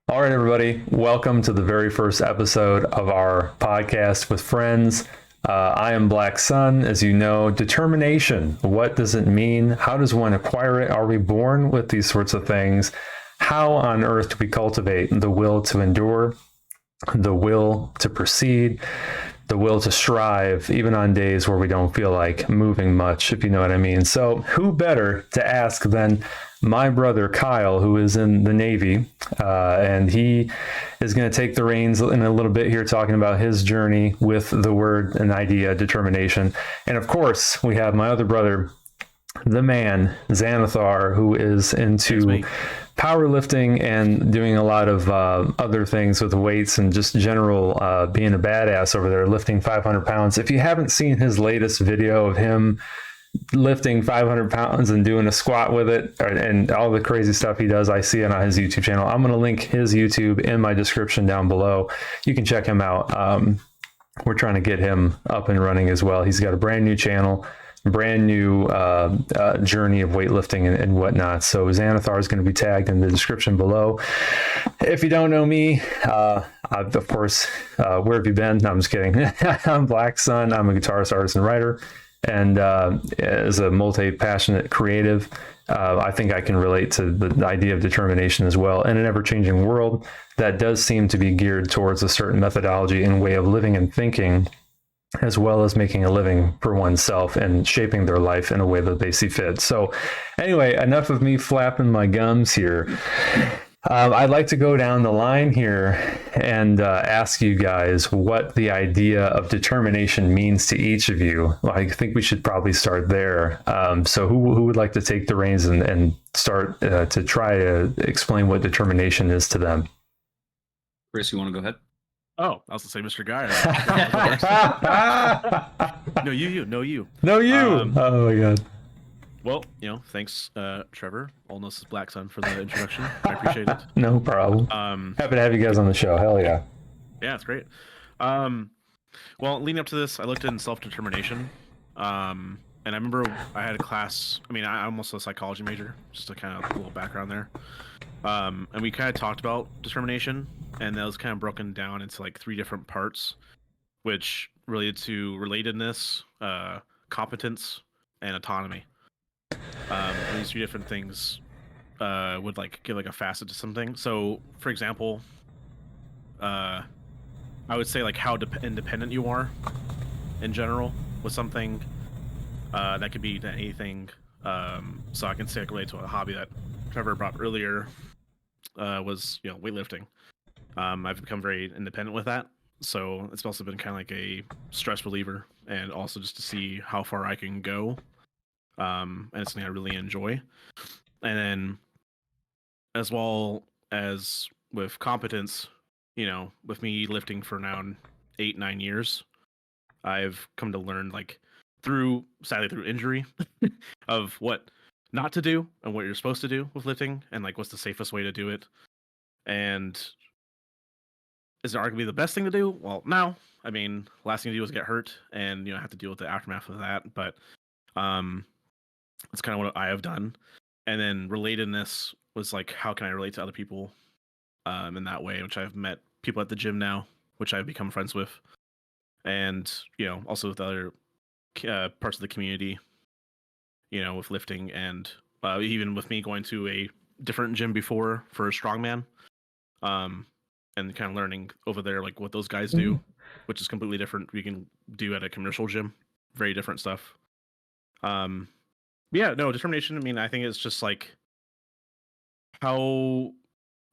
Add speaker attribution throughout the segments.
Speaker 1: All right, everybody, welcome to the very first episode of our podcast with friends. I am Black Sun, as you know. Determination, what does it mean? How does one acquire it? Are we born with these sorts of things? How on earth do we cultivate the will to endure, the will to proceed, the will to strive, even on days where we don't feel like moving much, if you know what I mean? So who better to ask than my brother Kyle, who is in the Navy, and he is going to take the reins in a little bit here, talking about his journey with the word and idea, determination. And of course, we have my other brother, the man, Xanathar, who is into powerlifting and doing a lot of other things with weights and just general being a badass over there, lifting 500 pounds. If you haven't seen his latest video of him lifting 500 pounds and doing a squat with it and all the crazy stuff he does, I see it on his YouTube channel. I'm going to link his YouTube in my description down below. You can check him out. We're trying to get him up and running as well. He's got a brand new channel, brand new journey of weightlifting and whatnot. So Xanathar is going to be tagged in the description below. If you don't know me, of course, where have you been? No, I'm just kidding. I'm Black Sun. I'm a guitarist, artist, and writer. And as a multi-passionate creative, I think I can relate to the idea of determination as well. In an ever-changing world that does seem to be geared towards a certain methodology and way of living and thinking, as well as making a living for oneself and shaping their life in a way that they see fit. So anyway, enough of me flapping my gums here. I'd like to go down the line here and ask you guys what the idea of determination means to each of you. I think we should probably start there. So who would like to take the reins and start to try to explain what determination is to them?
Speaker 2: Chris, you want to go ahead?
Speaker 3: Oh, I was to say Mr. Guy. No, you.
Speaker 1: Oh my God.
Speaker 3: Well, thanks, Trevor, all known as Black Sun, for the introduction. I appreciate it.
Speaker 1: No problem. Happy to have you guys on the show. Hell yeah.
Speaker 3: Yeah, it's great. Well, leading up to this, I looked in self-determination. And I remember I had a class. I'm also a psychology major, just to kind of a little background there. And we kind of talked about determination, and that was kind of broken down into like 3 different parts, which related to relatedness, competence, and autonomy. These 3 different things would like give like a facet to something. So, for example, I would say like how independent you are in general with something. That could be anything. So I can say like related to a hobby that Trevor brought up earlier was weightlifting. I've become very independent with that, so it's also been kind of like a stress reliever, and also just to see how far I can go. And it's something I really enjoy. And then, as well as with competence, with me lifting for now 8-9 years, I've come to learn, like, sadly through injury, of what not to do and what you're supposed to do with lifting, and like what's the safest way to do it. And is it arguably the best thing to do? Well, no. Last thing to do is get hurt, and have to deal with the aftermath of that. But it's kind of what I have done. And then relatedness was like, how can I relate to other people in that way, which I've met people at the gym now, which I've become friends with, and also with other parts of the community, with lifting, and even with me going to a different gym before for a Strongman, and kind of learning over there like what those guys do, which is completely different we can do at a commercial gym. Very different stuff. Yeah, no, determination, I think it's just like how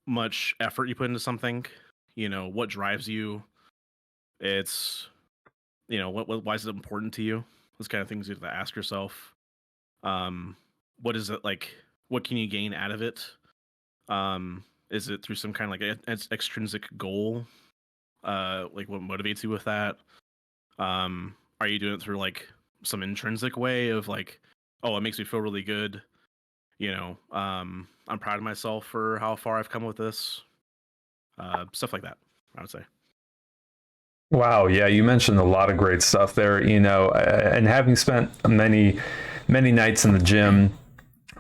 Speaker 3: much effort you put into something, what drives you. It's, why is it important to you? Those kind of things you have to ask yourself. What is it like? What can you gain out of it? Is it through some kind of like extrinsic goal? Like what motivates you with that? Are you doing it through like some intrinsic way of like, oh, it makes me feel really good. I'm proud of myself for how far I've come with this. Stuff like that, I would say.
Speaker 1: Wow. Yeah. You mentioned a lot of great stuff there, and having spent many nights in the gym,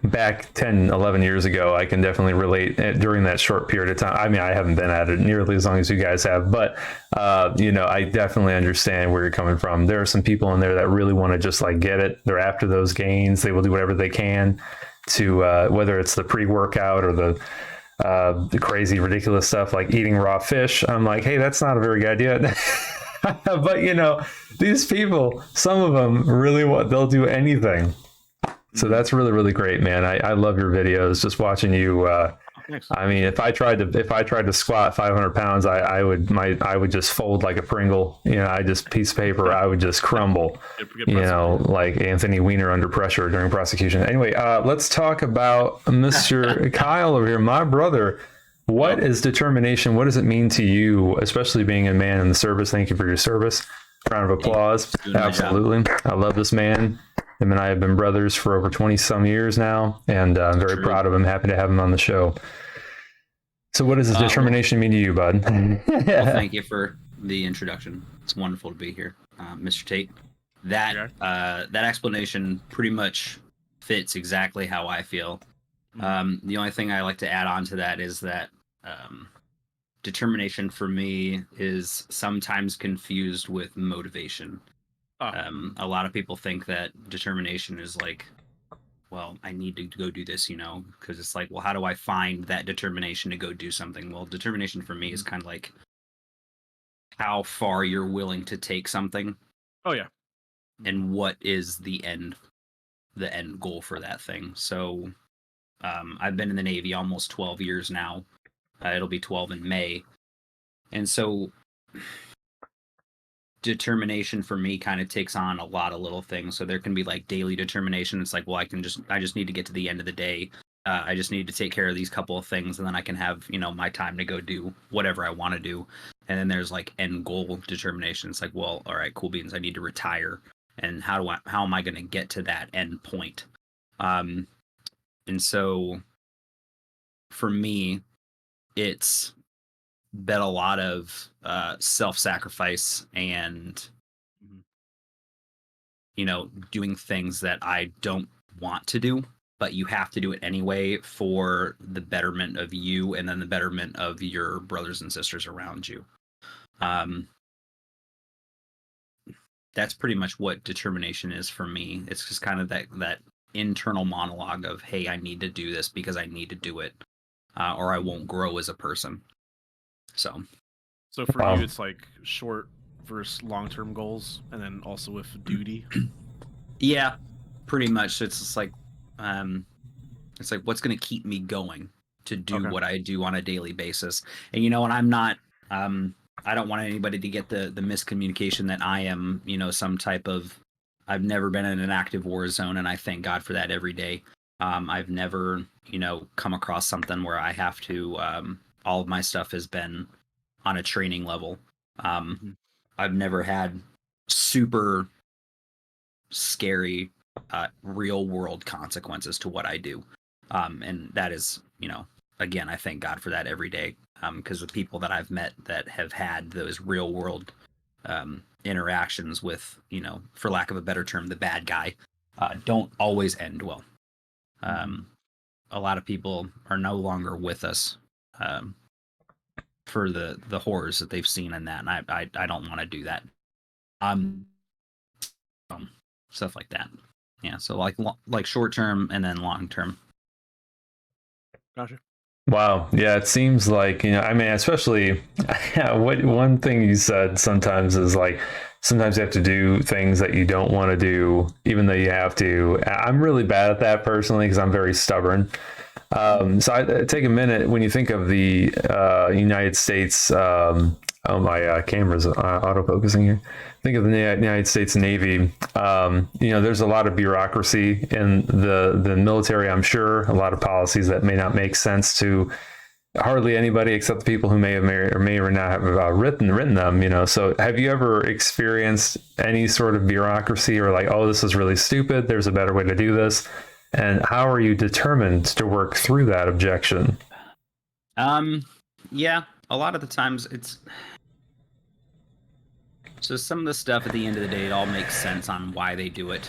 Speaker 1: back 10, 11 years ago, I can definitely relate during that short period of time. I mean, I haven't been at it nearly as long as you guys have, but, I definitely understand where you're coming from. There are some people in there that really want to just like get it. They're after those gains. They will do whatever they can to, whether it's the pre-workout or the crazy, ridiculous stuff like eating raw fish. I'm like, hey, that's not a very good idea. But, these people, some of them really they'll do anything. So that's really, really great, man. I love your videos. Just watching you.
Speaker 3: Thanks.
Speaker 1: I mean, if I tried to squat 500 pounds, I would just fold like a Pringle. Piece of paper. I would just crumble. Like Anthony Weiner under pressure during prosecution. Anyway, let's talk about Mr. Kyle over here, my brother. What is determination? What does it mean to you, especially being a man in the service? Thank you for your service. Round of applause. Absolutely. I love this man. Him and I have been brothers for over 20 some years now, and I'm very proud of him. Happy to have him on the show. So what does this determination mean to you, bud?
Speaker 2: Well, thank you for the introduction. It's wonderful to be here, Mr. Tate. That explanation pretty much fits exactly how I feel. The only thing I like to add on to that is that determination for me is sometimes confused with motivation. A lot of people think that determination is like, well, I need to go do this, because it's like, well, how do I find that determination to go do something? Well, determination for me is kind of like how far you're willing to take something.
Speaker 3: Oh yeah.
Speaker 2: And what is the end goal for that thing. So I've been in the Navy almost 12 years now. It'll be 12 in May. And so determination for me kind of takes on a lot of little things. So there can be like daily determination. It's like, well, I just need to get to the end of the day. I just need to take care of these couple of things, and then I can have, my time to go do whatever I want to do. And then there's like end goal determination. It's like, well, all right, cool beans. I need to retire. And how am I going to get to that end point? And so for me, it's been a lot of self-sacrifice and doing things that I don't want to do, but you have to do it anyway for the betterment of you and then the betterment of your brothers and sisters around you. That's pretty much what determination is for me. It's just kind of that internal monologue of, hey, I need to do this because I need to do it, or I won't grow as a person. So
Speaker 3: for you, it's like short versus long-term goals, and then also with duty.
Speaker 2: Yeah, pretty much. It's just like, what's going to keep me going to do what I do on a daily basis. And and I'm not, I don't want anybody to get the miscommunication that I am, some type of. I've never been in an active war zone, and I thank God for that every day. I've never, come across something where I have to. All of my stuff has been on a training level. I've never had super scary, real world consequences to what I do. And that is, again, I thank God for that every day. Because the people that I've met that have had those real world interactions with, for lack of a better term, the bad guy, don't always end well. A lot of people are no longer with us for the horrors that they've seen in that, and I don't want to do that. Stuff like that. Yeah, so like short term and then long term.
Speaker 3: Gotcha.
Speaker 1: Wow. Yeah, it seems like, I mean, especially one thing you said sometimes is like, sometimes you have to do things that you don't want to do, even though you have to. I'm really bad at that personally because I'm very stubborn. So I take a minute when you think of the United States. My camera's autofocusing here. Think of the United States Navy. There's a lot of bureaucracy in the military, I'm sure. A lot of policies that may not make sense to hardly anybody except the people who may or not have written them. So have you ever experienced any sort of bureaucracy or like, oh, this is really stupid, there's a better way to do this? And how are you determined to work through that objection?
Speaker 2: Yeah, a lot of the times so some of the stuff at the end of the day, it all makes sense on why they do it.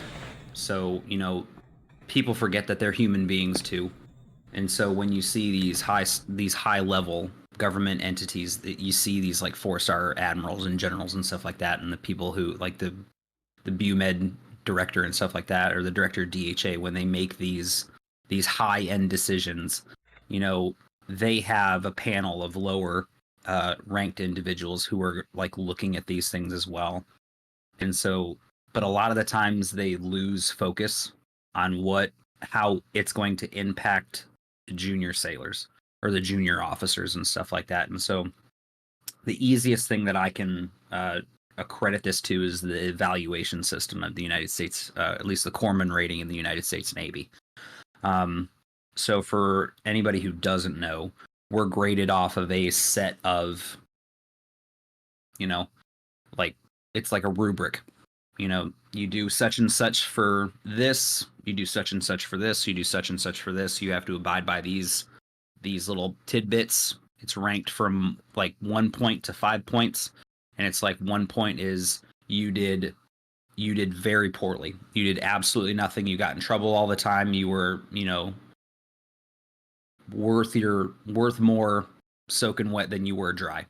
Speaker 2: So, people forget that they're human beings too. And so when you see these high level government entities, that you see these like 4-star admirals and generals and stuff like that, and the people who like the BUMED director and stuff like that, or the director of DHA, when they make these high end decisions, you know, they have a panel of lower ranked individuals who are like looking at these things as well. And so, but a lot of the times they lose focus on how it's going to impact the junior sailors or the junior officers and stuff like that. And so the easiest thing that I can accredit this to is the evaluation system of the United States, at least the corpsman rating in the United States Navy. So for anybody who doesn't know, we're graded off of a set of, you know, like it's like a rubric. You know, you do such and such for this, you do such and such for this, you do such and such for this. You have to abide by these little tidbits. It's ranked from like 1 point to 5 points, and it's like 1 point is you did very poorly. You did absolutely nothing. You got in trouble all the time. You were, you know, worth more soaking wet than you were dry.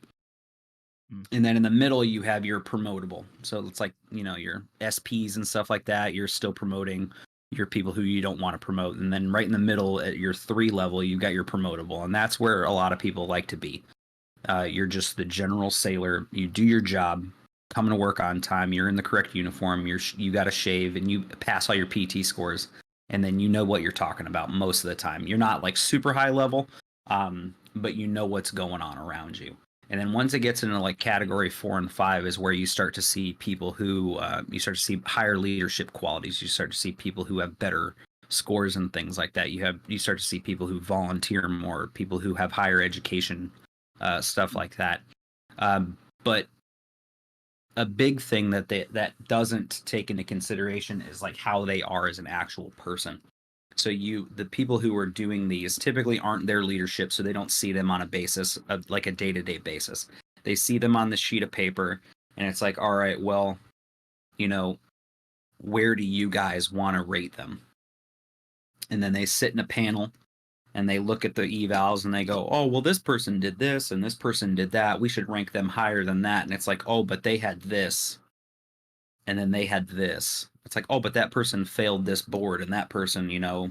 Speaker 2: And then in the middle, you have your promotable. So it's like, you know, your SPs and stuff like that. You're still promoting your people who you don't want to promote. And then right in the middle at your 3 level, you got your promotable. And that's where a lot of people like to be. You're just the general sailor. You do your job, coming to work on time. You're in the correct uniform. You got to shave and you pass all your PT scores. And then you know what you're talking about most of the time. You're not like super high level, but you know what's going on around you. And then once it gets into like category 4 and 5 is where you start to see people who you start to see higher leadership qualities. You start to see people who have better scores and things like that. You start to see people who volunteer more, people who have higher education, stuff like that. But a big thing that doesn't take into consideration is like how they are as an actual person. So the people who are doing these typically aren't their leadership, so they don't see them on a basis of like a day-to-day basis. They see them on the sheet of paper, and it's like, all right, well, you know, where do you guys want to rate them? And then they sit in a panel, and they look at the evals, and they go, oh, well, this person did this, and this person did that. We should rank them higher than that. And it's like, oh, but they had this, and then they had this. It's like, oh, but that person failed this board, and that person, you know,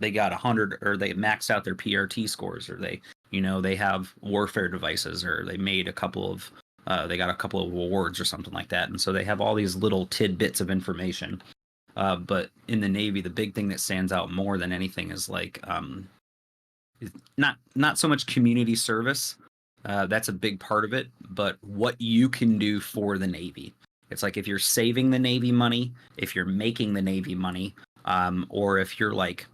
Speaker 2: they got 100, or they maxed out their PRT scores, or they, you know, they have warfare devices, or they made a couple of, they got a couple of awards or something like that. And so they have all these little tidbits of information. But in the Navy, the big thing that stands out more than anything is like, not so much community service. That's a big part of it, but what you can do for the Navy. It's like if you're saving the Navy money, if you're making the Navy money, or if you're like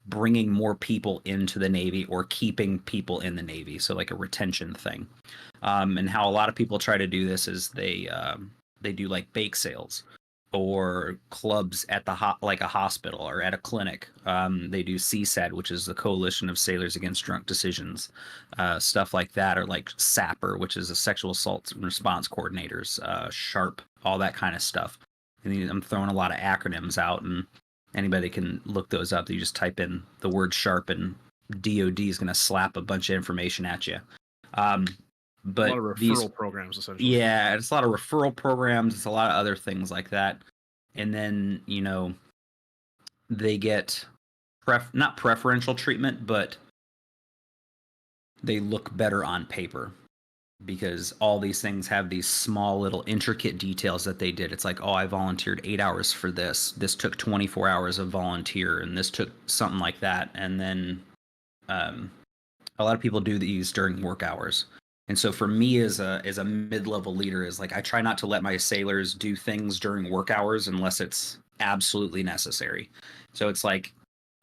Speaker 2: bringing more people into the Navy or keeping people in the Navy. So like a retention thing. And how a lot of people try to do this is they do like bake sales or clubs at like a hospital or at a clinic. They do CSAD, which is the Coalition of Sailors Against Drunk Decisions, stuff like that, or like SAPR, which is a Sexual Assault and Response Coordinators, SHARP, all that kind of stuff. And I'm throwing a lot of acronyms out, and anybody can look those up. You just type in the word SHARP, and DOD is going to slap a bunch of information at you. But
Speaker 3: a lot of referral programs, essentially.
Speaker 2: Yeah, it's a lot of referral programs. It's a lot of other things like that. And then, you know, they get not preferential treatment, but they look better on paper because all these things have these small little intricate details that they did. It's like, oh, I volunteered 8 hours for this. This took 24 hours of volunteer, and this took something like that. And then a lot of people do these during work hours. And so for me as a mid-level leader is like I try not to let my sailors do things during work hours unless it's absolutely necessary. So it's like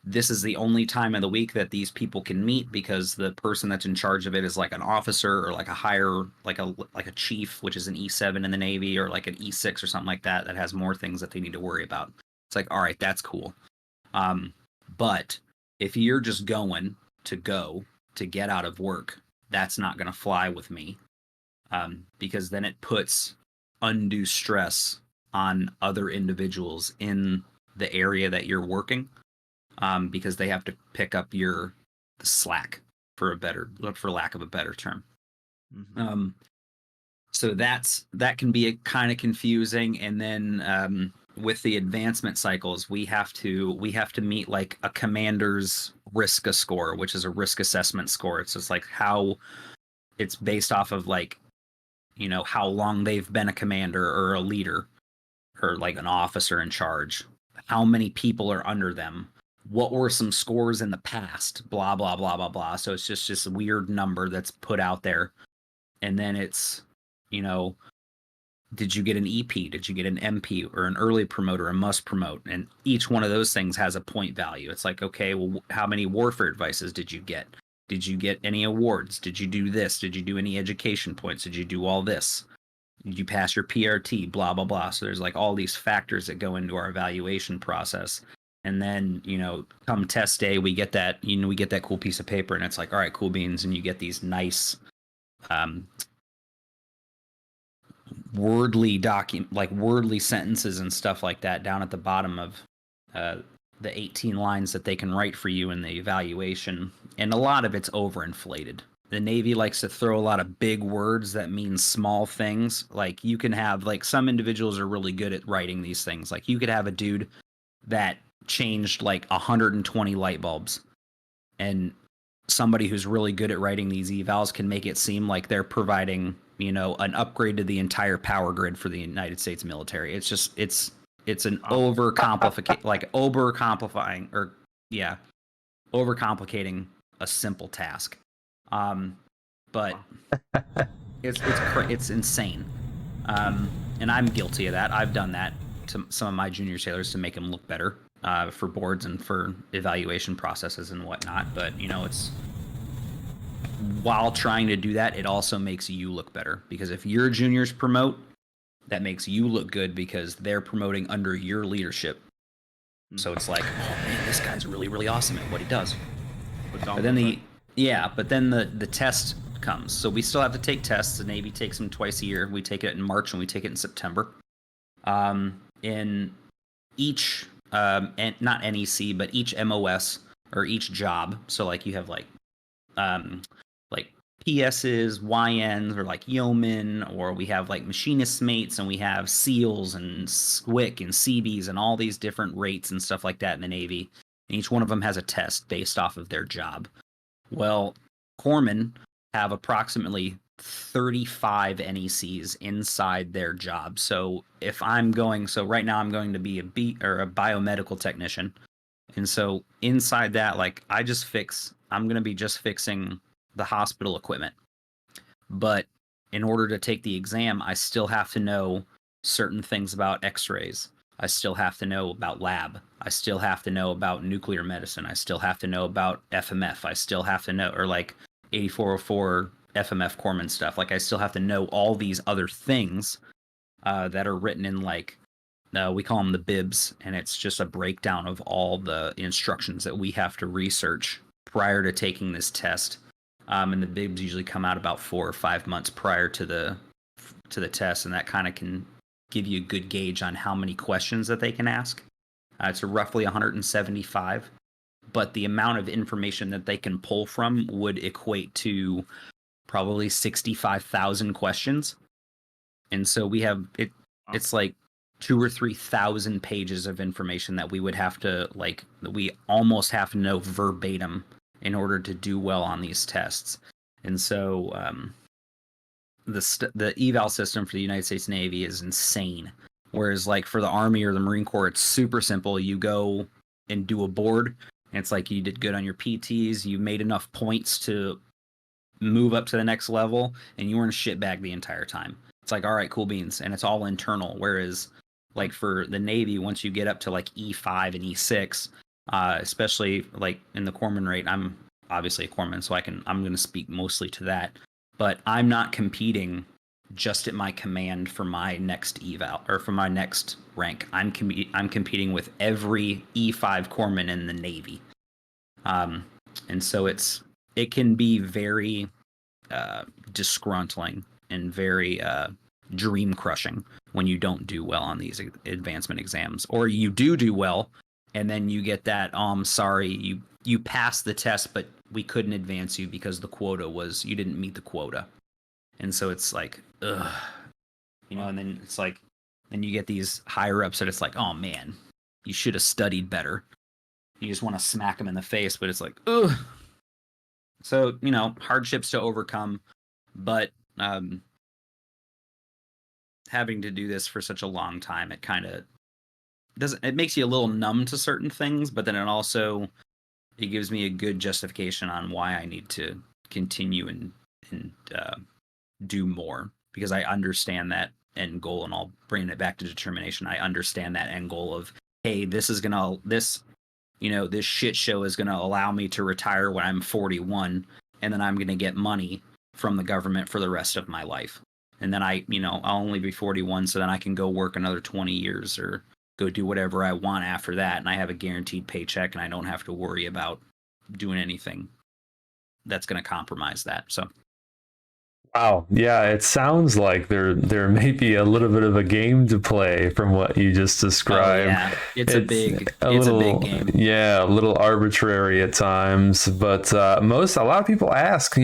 Speaker 2: this is the only time of the week that these people can meet because the person that's in charge of it is like an officer or like a higher like a chief, which is an E7 in the Navy, or like an E6 or something like that that has more things that they need to worry about. It's like, all right, that's cool. But if you're just going to get out of work, that's not going to fly with me, because then it puts undue stress on other individuals in the area that you're working, because they have to pick up the slack, for lack of a better term.
Speaker 3: Mhm.
Speaker 2: So that can be kind of confusing. And then with the advancement cycles, we have to meet like a commander's risk score, which is a risk assessment score. It's just like how it's based off of like, how long they've been a commander or a leader or like an officer in charge, how many people are under them, what were some scores in the past, blah blah blah blah blah. So it's just a weird number that's put out there. And then it's, did you get an EP? Did you get an MP or an early promote or a must promote? And each one of those things has a point value. It's like, okay, well, how many warfare advices did you get? Did you get any awards? Did you do this? Did you do any education points? Did you do all this? Did you pass your PRT? Blah, blah, blah. So there's like all these factors that go into our evaluation process. And then, come test day, we get that, we get that cool piece of paper and it's like, all right, cool beans. And you get these nice, wordly sentences and stuff like that down at the bottom of the 18 lines that they can write for you in the evaluation. And a lot of it's overinflated. The Navy likes to throw a lot of big words that mean small things. Like you can have, like, some individuals are really good at writing these things. Like you could have a dude that changed like 120 light bulbs, and somebody who's really good at writing these evals can make it seem like they're providing, an upgrade to the entire power grid for the United States military. It's just, it's an overcomplicating a simple task. But it's insane. And I'm guilty of that. I've done that to some of my junior sailors to make them look better, for boards and for evaluation processes and whatnot. But, it's, while trying to do that, it also makes you look better, because if your juniors promote, that makes you look good because they're promoting under your leadership. So it's like, oh man, this guy's really, really awesome at what he does. But then the test comes. So we still have to take tests. The Navy takes them twice a year. We take it in March and we take it in September. In each, and not NEC, but each MOS or each job. So like you have like PSs, YNs, or like yeomen, or we have like machinist mates, and we have SEALs and SWIC and CBs and all these different rates and stuff like that in the Navy. And each one of them has a test based off of their job. Well, corpsmen have approximately 35 NECs inside their job. So right now I'm going to be a biomedical technician. And so inside that, like I'm going to be just fixing the hospital equipment. But in order to take the exam, I still have to know certain things about x-rays. I still have to know about lab. I still have to know about nuclear medicine. I still have to know about FMF. I still have to know, or like 8404 FMF corpsman stuff. Like I still have to know all these other things that are written in like, we call them the bibs, and it's just a breakdown of all the instructions that we have to research prior to taking this test. And the bibs usually come out about 4 or 5 months prior to the test, and that kind of can give you a good gauge on how many questions that they can ask. It's roughly 175, but the amount of information that they can pull from would equate to probably 65,000 questions. And so we have it. It's like 2,000 or 3,000 pages of information that we would have to we almost have to know verbatim in order to do well on these tests. And so the eval system for the United States Navy is insane. Whereas like for the Army or the Marine Corps, it's super simple. You go and do a board, and it's like you did good on your PTs, you made enough points to move up to the next level, and you were in a shitbag the entire time. It's like, all right, cool beans, and it's all internal. Whereas like for the Navy, once you get up to like E5 and E6, especially like in the corpsman rate, I'm obviously a corpsman, so I'm going to speak mostly to that. But I'm not competing just at my command for my next eval or for my next rank. I'm competing with every E5 corpsman in the Navy, and so it can be very disgruntling and very dream crushing when you don't do well on these advancement exams, or you do well, and then you get that, oh, I'm sorry, you passed the test, but we couldn't advance you because the quota was, you didn't meet the quota. And so it's like, ugh, and then it's like, then you get these higher ups that it's like, oh man, you should have studied better. You just want to smack them in the face, but it's like, ugh. So, hardships to overcome, but having to do this for such a long time, it kind of it makes you a little numb to certain things, but then it gives me a good justification on why I need to continue and do more, because I understand that end goal, and I'll bring it back to determination. I understand that end goal of, hey, this shit show is gonna allow me to retire when I'm 41, and then I'm gonna get money from the government for the rest of my life. And then I'll only be 41, so then I can go work another 20 years or go do whatever I want after that, and I have a guaranteed paycheck, and I don't have to worry about doing anything that's going to compromise that. So,
Speaker 1: wow, yeah, it sounds like there may be a little bit of a game to play from what you just described.
Speaker 2: Oh, yeah, it's a big game.
Speaker 1: Yeah, a little arbitrary at times, but a lot of people ask,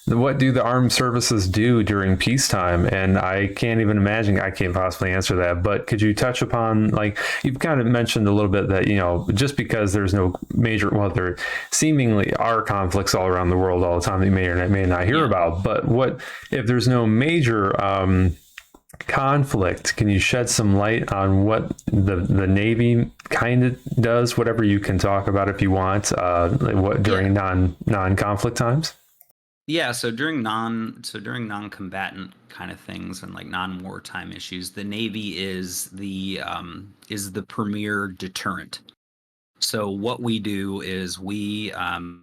Speaker 1: what do the armed services do during peacetime? And I can't even imagine, I can't possibly answer that. But could you touch upon, like, you've kind of mentioned a little bit that, just because there's no major, well, there seemingly are conflicts all around the world all the time that you may not hear about. But what if there's no major conflict? Can you shed some light on what the Navy kind of does? Whatever you can talk about if you want, during non-conflict times?
Speaker 2: Yeah, so during non-combatant kind of things and like non-wartime issues, the Navy is the premier deterrent. So what we do is we go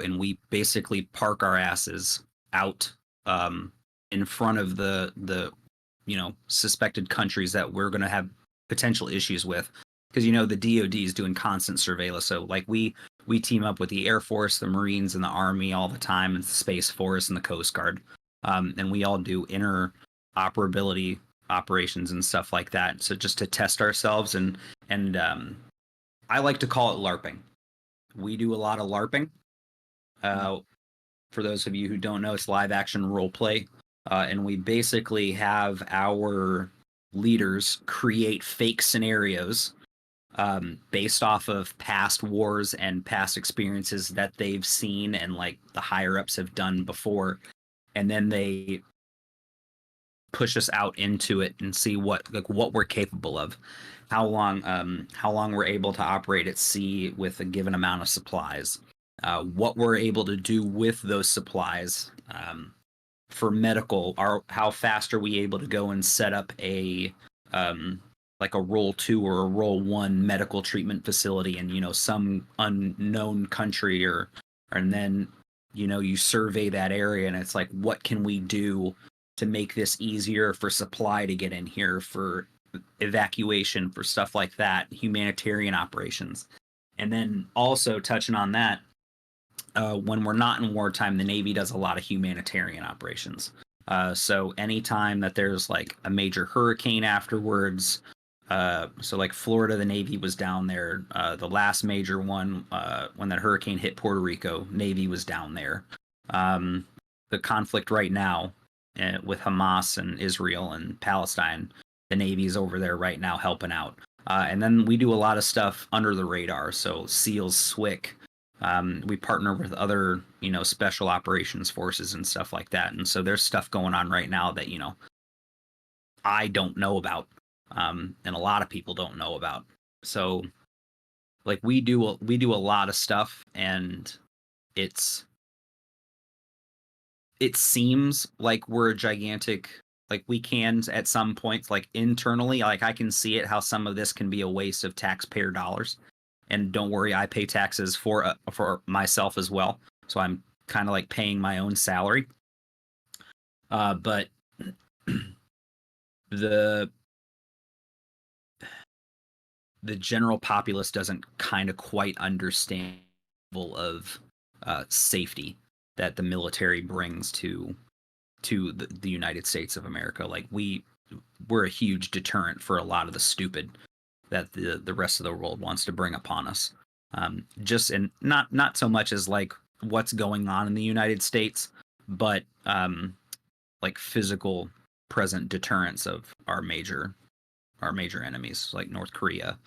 Speaker 2: and we basically park our asses out in front of the suspected countries that we're going to have potential issues with, because the DoD is doing constant surveillance. So like we team up with the Air Force, the Marines, and the Army all the time, and the Space Force and the Coast Guard, and we all do interoperability operations and stuff like that. So just to test ourselves, and I like to call it LARPing. We do a lot of LARPing. For those of you who don't know, it's live action role play, and we basically have our leaders create fake scenarios based off of past wars and past experiences that they've seen and like the higher ups have done before, and then they push us out into it and see what we're capable of, how long we're able to operate at sea with a given amount of supplies, what we're able to do with those supplies, for medical, how fast are we able to go and set up a like a Role 2 or a Role 1 medical treatment facility in some unknown country, and then you survey that area and it's like, what can we do to make this easier for supply to get in here, for evacuation, for stuff like that, humanitarian operations. And then also touching on that, when we're not in wartime, the Navy does a lot of humanitarian operations. So anytime that there's like a major hurricane afterwards, so like Florida, the Navy was down there. The last major one, when that hurricane hit Puerto Rico, Navy was down there. The conflict right now with Hamas and Israel and Palestine, the Navy's over there right now helping out. And then we do a lot of stuff under the radar. So SEALs, SWCC. We partner with other, special operations forces and stuff like that. And so there's stuff going on right now that, I don't know about. And a lot of people don't know about. So like we do a lot of stuff, and it seems like we're a gigantic, like we can at some points, like internally, like I can see it, how some of this can be a waste of taxpayer dollars. And don't worry, I pay taxes for myself as well. So I'm kind of like paying my own salary. But the general populace doesn't kind of quite understand the level of safety that the military brings to to the United States of America. Like we're a huge deterrent for a lot of the stupid that the rest of the world wants to bring upon us. Just and not so much as like what's going on in the United States, but like physical present deterrence of our major enemies like North Korea,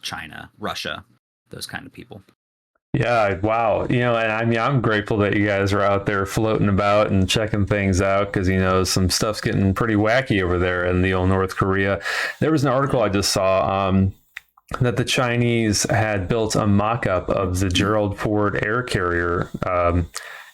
Speaker 2: China, Russia, those kind of people.
Speaker 1: Yeah, wow. And I mean, I'm grateful that you guys are out there floating about and checking things out because, some stuff's getting pretty wacky over there in the old North Korea. There was an article I just saw that the Chinese had built a mock-up of the Gerald Ford air carrier,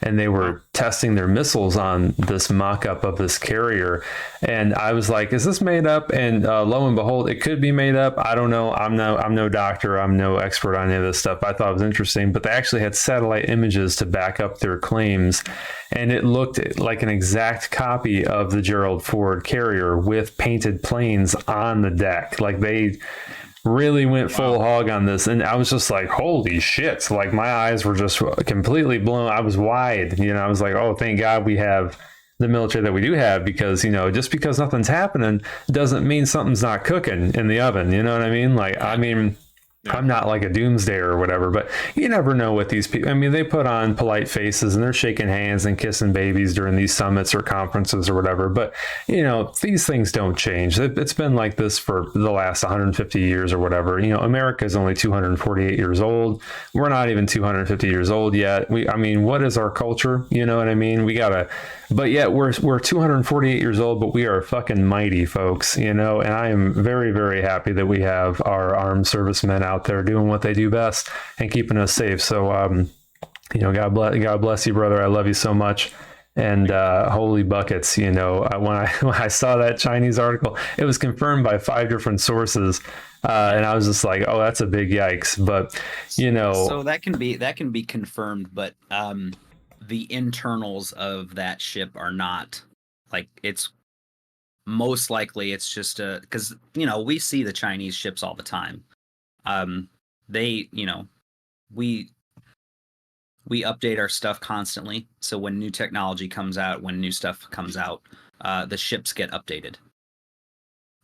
Speaker 1: and they were testing their missiles on this mock-up of this carrier. And I was like, is this made up? And lo and behold, it could be made up. I don't know. I'm no doctor. I'm no expert on any of this stuff. I thought it was interesting, but they actually had satellite images to back up their claims. And it looked like an exact copy of the Gerald Ford carrier with painted planes on the deck. Like they really went full hog on this, and I was just like, holy shit. Like my eyes were just completely blown. I was wide. I was like, oh, thank God we have the military that we do have, because just because nothing's happening doesn't mean something's not cooking in the oven. You know what I mean? Like, I mean, I'm not like a doomsdayer or whatever, but you never know what these people, I mean, they put on polite faces and they're shaking hands and kissing babies during these summits or conferences or whatever. But, these things don't change. It's been like this for the last 150 years or whatever. America is only 248 years old. We're not even 250 years old yet. What is our culture? You know what I mean? But yet we're 248 years old, but we are fucking mighty, folks, and I am very, very happy that we have our armed servicemen out there doing what they do best and keeping us safe. So, God bless you, brother. I love you so much. And holy buckets, when I saw that Chinese article, it was confirmed by 5 different sources. And I was just like, oh, that's a big yikes. But,
Speaker 2: So that can be confirmed, but the internals of that ship are not like, it's most likely it's just because we see the Chinese ships all the time. They we update our stuff constantly, so when new technology comes out, when new stuff comes out, the ships get updated,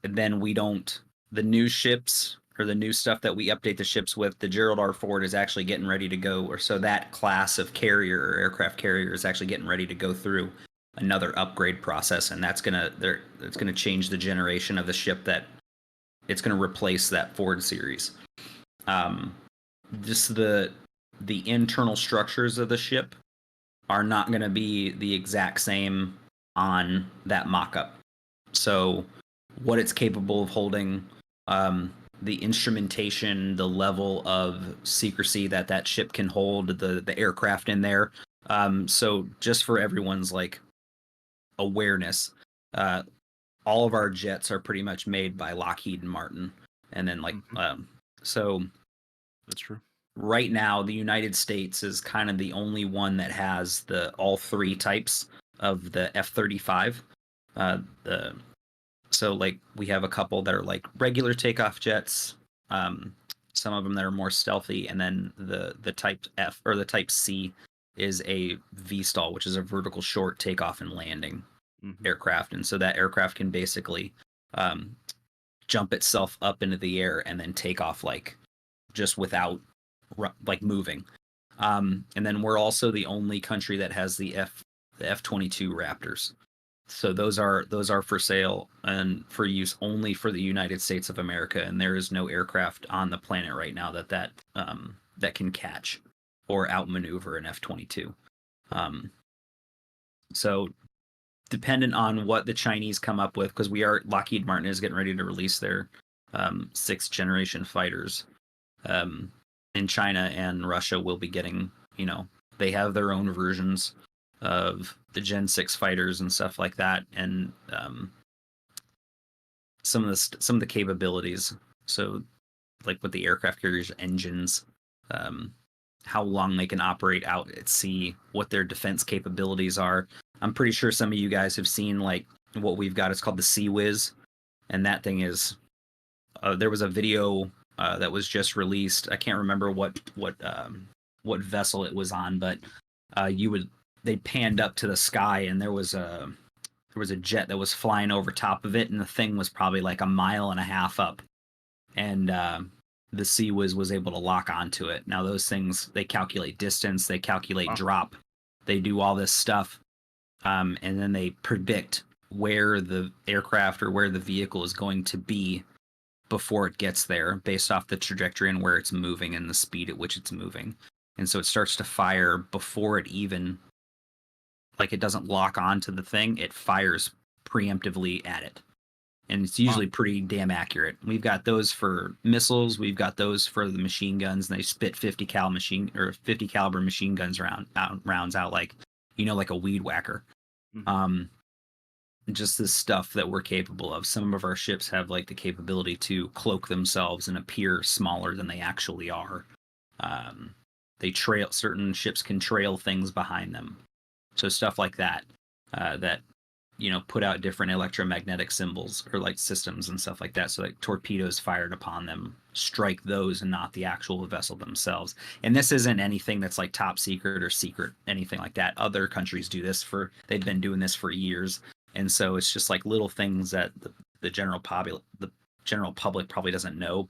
Speaker 2: and then the new ships or the new stuff that we update the ships with, the Gerald R. Ford is actually getting ready to go, or so that class of carrier or aircraft carrier is actually getting ready to go through another upgrade process, and it's gonna change the generation of the ship that it's gonna replace that Ford series. Just the internal structures of the ship are not gonna be the exact same on that mock-up. So what it's capable of holding, the instrumentation, the level of secrecy that ship can hold, the aircraft in there. So just for everyone's like awareness, all of our jets are pretty much made by Lockheed and Martin. And then so
Speaker 3: that's true. Right
Speaker 2: now, the United States is kind of the only one that has all 3 types of the F-35. So like we have a couple that are like regular takeoff jets, some of them that are more stealthy, and then the type F or the type C is a VSTOL, which is a vertical short takeoff and landing aircraft. And so that aircraft can basically jump itself up into the air and then take off like just without like moving. And then we're also the only country that has the F-22 Raptors. So those are for sale and for use only for the United States of America, and there is no aircraft on the planet right now that can catch or outmaneuver an F-22. So dependent on what the Chinese come up with, because Lockheed Martin is getting ready to release their 6th generation fighters. In China and Russia will be getting, they have their own versions of the Gen 6 fighters and stuff like that, and some of the capabilities. So, like with the aircraft carriers' engines, how long they can operate out at sea, what their defense capabilities are. I'm pretty sure some of you guys have seen like what we've got. It's called the Sea Whiz, and that thing is. There was a video that was just released. I can't remember what vessel it was on, but you would they panned up to the sky, and there was a jet that was flying over top of it, and the thing was probably like a mile and a half up, and the sea was able to lock onto it. Now those things, they calculate distance, they calculate drop, they do all this stuff, and then they predict where the aircraft or where the vehicle is going to be before it gets there, based off the trajectory and where it's moving and the speed at which it's moving. And so it starts to fire before it even, like, it doesn't lock onto the thing, it fires preemptively at it. And it's usually pretty damn accurate. We've got those for missiles, we've got those for the machine guns, and they spit 50 caliber machine guns rounds out like, like a weed whacker. Mm-hmm. Just this stuff that we're capable of. Some of our ships have like the capability to cloak themselves and appear smaller than they actually are. Certain ships can trail things behind them. So stuff like that, put out different electromagnetic symbols or like systems and stuff like that. So like torpedoes fired upon them strike those and not the actual vessel themselves. And this isn't anything that's like top secret or secret, anything like that. Other countries do this they've been doing this for years. And so it's just like little things that the general public probably doesn't know,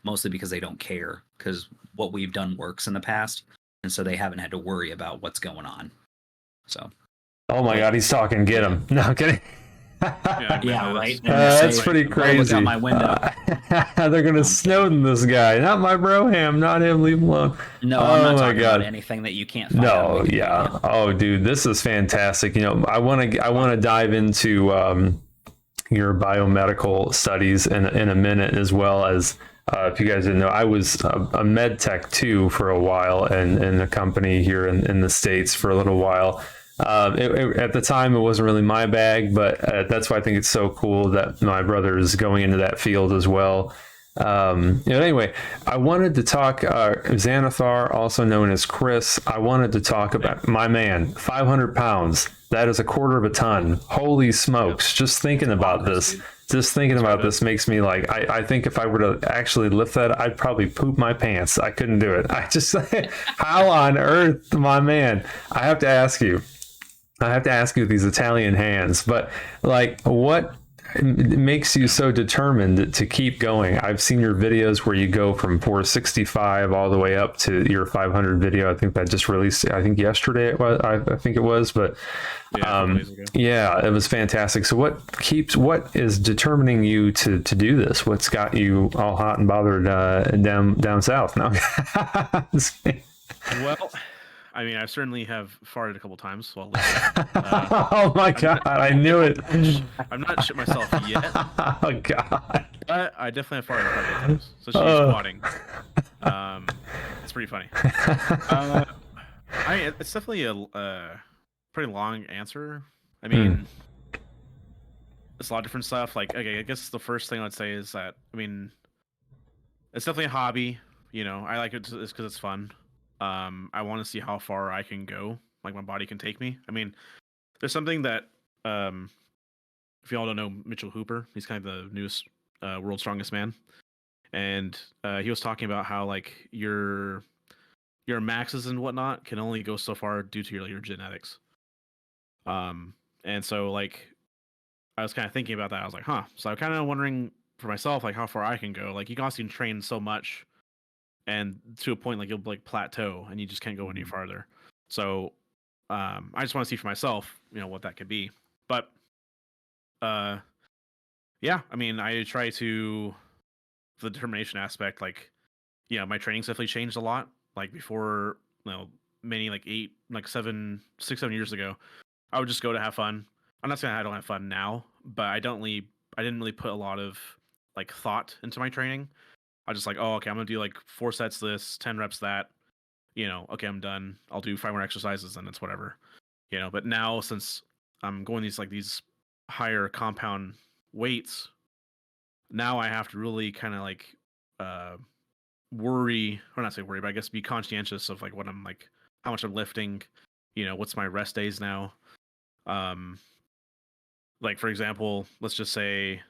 Speaker 2: mostly because they don't care, because what we've done works in the past, and so they haven't had to worry about what's going on. So.
Speaker 1: Oh my God, he's talking. Get him. No, I'm kidding.
Speaker 2: Yeah, right.
Speaker 1: That's pretty crazy.
Speaker 2: Look out my window.
Speaker 1: They're gonna Snowden this guy. Not my broham. Not him. Leave him alone.
Speaker 2: No, I'm not talking about anything that you can't find.
Speaker 1: No, yeah. Oh, dude, this is fantastic. I want to dive into your biomedical studies in a minute, as well as if you guys didn't know, I was a med tech too for a while, and in a company here in the States for a little while. At the time, it wasn't really my bag, but that's why I think it's so cool that my brother is going into that field as well. Anyway, I wanted to talk Xanathar, also known as Chris. I wanted to talk about my man, 500 pounds. That is a quarter of a ton. Holy smokes. Just thinking about this. Just thinking about this makes me like, I think if I were to actually lift that, I'd probably poop my pants. I couldn't do it. I just, how on earth, my man? I have to ask you with these Italian hands, but like, what makes you so determined to keep going? I've seen your videos where you go from 465 all the way up to your 500 video. I think that just released, I think yesterday it was, I think it was, but yeah, it was fantastic. So what is determining you to do this? What's got you all hot and bothered down south now?
Speaker 3: Well, I mean, I certainly have farted a couple times while
Speaker 1: oh my God, I knew it.
Speaker 3: I'm not shit myself yet.
Speaker 1: Oh God.
Speaker 3: But I definitely have farted a couple times. So she's squatting. It's pretty funny. It's definitely a pretty long answer. I mean, it's a lot of different stuff. Like, okay, I guess the first thing I'd say is that, I mean, it's definitely a hobby. I like it because it's fun. I want to see how far I can go, like my body can take me. I mean, there's something that, if you all don't know Mitchell Hooper, he's kind of the newest world's strongest man, and he was talking about how like your maxes and whatnot can only go so far due to your genetics. And so like I was kind of thinking about that. I was like, huh. So I'm kind of wondering for myself, like how far I can go. Like you can train so much, and to a point like you'll like plateau and you just can't go any farther. So I just want to see for myself, what that could be. But yeah, I mean, I try to, the determination aspect, like, my training's definitely changed a lot. Like before, many like 6, 7 years ago, I would just go to have fun. I'm not saying I don't have fun now, but I didn't really put a lot of like thought into my training. I was just like, oh, okay, I'm gonna do like 4 sets this, 10 reps that, okay, I'm done. I'll do 5 more exercises and it's whatever, But now since I'm going these higher compound weights, now I have to really kind of like worry, or not say worry, but I guess be conscientious of like what I'm like, how much I'm lifting, what's my rest days now. Like for example, let's just say,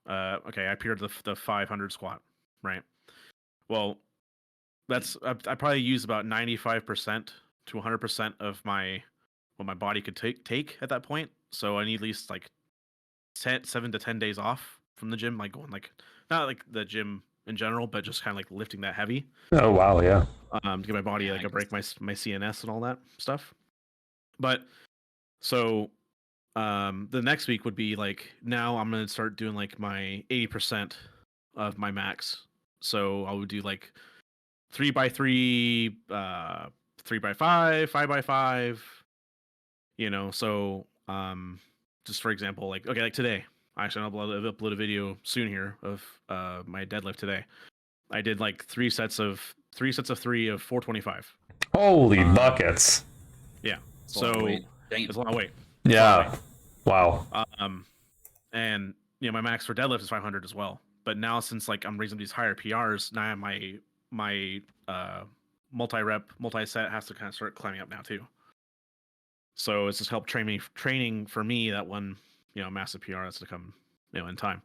Speaker 3: okay, I peered the 500 squat. Right. Well, I probably use about 95% to 100% of my what my body could take at that point. So I need at least like 7 to 10 days off from the gym, like going like not like the gym in general, but just kind of like lifting that heavy.
Speaker 1: Oh wow, yeah.
Speaker 3: To give my body like a break, my CNS and all that stuff. But so the next week would be like, now I'm gonna start doing like my 80% of my max. So I would do like 3x3, 3x5, 5x5. You know, so just for example, like okay, like today, actually I'll upload a video soon here of my deadlift today. I did like three sets of 3 of 425.
Speaker 1: Holy buckets.
Speaker 3: Yeah.
Speaker 2: That's a lot of
Speaker 3: So
Speaker 2: weight. Dang.
Speaker 3: it's a lot of weight.
Speaker 1: Yeah. Wow.
Speaker 3: And you know, my max for deadlift is 500 as well. But now since like I'm raising these higher PRs, now my multi-rep, multi-set has to kind of start climbing up now too. So it's just helped training for me that one, you know, massive PR that's to come, you know, in time.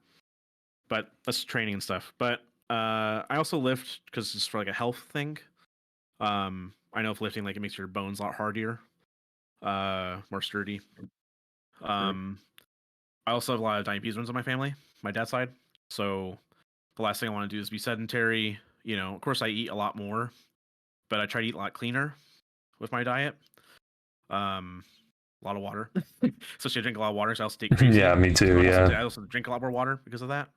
Speaker 3: But that's training and stuff. But I also lift because it's for like a health thing. I know if lifting like it makes your bones a lot hardier, more sturdy. I also have a lot of diabetes in my family, my dad's side. So the last thing I want to do is be sedentary. You know, of course I eat a lot more, but I try to eat a lot cleaner with my diet. A lot of water. Especially I drink a lot of water, so I also take creatine.
Speaker 1: Yeah, me too.
Speaker 3: I
Speaker 1: Yeah.
Speaker 3: also drink a lot more water because of that.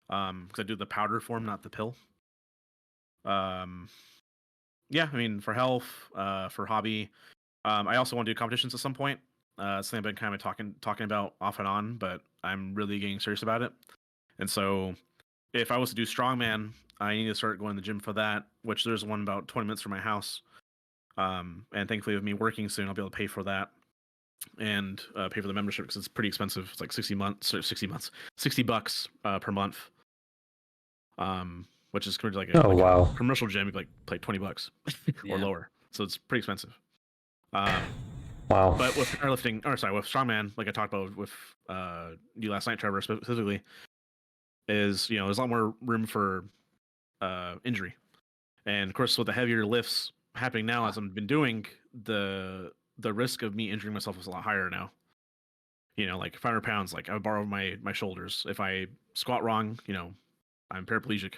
Speaker 3: Because I do the powder form, not the pill. Yeah, I mean, for health, for hobby. I also want to do competitions at some point. Something I've been kind of talking about off and on, but I'm really getting serious about it. And so, if I was to do strongman, I need to start going to the gym for that. Which there's one about 20 minutes from my house. And thankfully, with me working soon, I'll be able to pay for that and pay for the membership because it's pretty expensive. It's like 60 bucks per month. Which is compared to like a commercial gym, you'd like 20 bucks or lower. So it's pretty expensive.
Speaker 1: Wow.
Speaker 3: But with powerlifting, or sorry, with strongman, like I talked about with you last night, Trevor, specifically, is, you know, there's a lot more room for injury. And of course, with the heavier lifts happening now, as I've been doing, the risk of me injuring myself is a lot higher now. You know, like 500 pounds, like I would borrow my shoulders. If I squat wrong, you know, I'm paraplegic.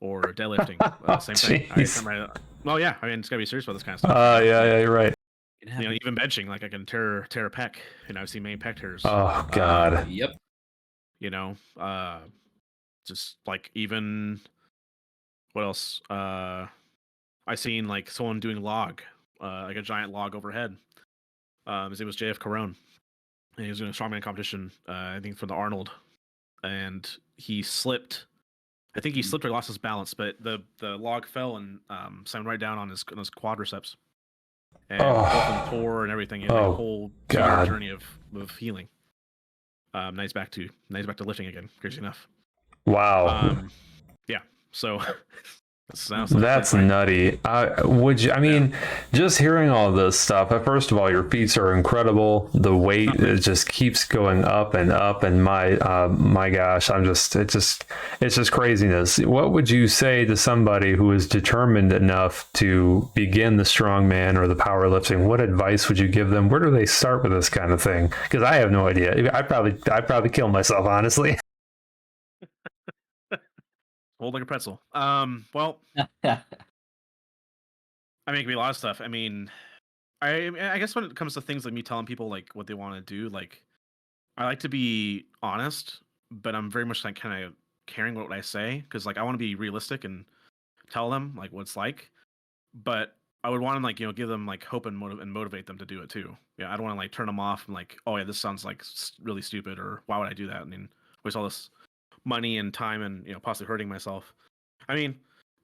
Speaker 3: Or deadlifting, same thing. Well, yeah, I mean, it's gotta be serious about this kind of stuff.
Speaker 1: Yeah, you're right.
Speaker 3: You know, even benching, like I can tear a pec, and I've seen many pec tears.
Speaker 1: Oh God.
Speaker 2: Yep.
Speaker 3: You know, just like even what else? I seen like someone doing log, like a giant log overhead. His name was JF Carone, and he was doing a strongman competition, I think for the Arnold, and he slipped. I think he slipped or lost his balance, but the log fell and slammed right down on his quadriceps, and both of them tore and everything. He had a whole 2-year journey of healing. Now he's back to lifting again. Crazy enough.
Speaker 1: Wow.
Speaker 3: Yeah. So
Speaker 1: that's nutty. Would you? I mean, just hearing all this stuff. First of all, your feats are incredible. The weight it just keeps going up and up, and my gosh, it's just craziness. What would you say to somebody who is determined enough to begin the strongman or the powerlifting? What advice would you give them? Where do they start with this kind of thing? Because I have no idea. I'd probably kill myself, honestly.
Speaker 3: Hold like a pretzel. Well, I mean, it could be a lot of stuff. I mean, I guess when it comes to things like me telling people like what they want to do, like I like to be honest, but I'm very much like kind of caring what I say because like I want to be realistic and tell them like what it's like, but I would want to like, you know, give them like hope and motivate them to do it too. Yeah, I don't want to like turn them off and like, oh yeah, this sounds like really stupid, or why would I do that? I mean, waste all this money and time and, you know, possibly hurting myself. I mean,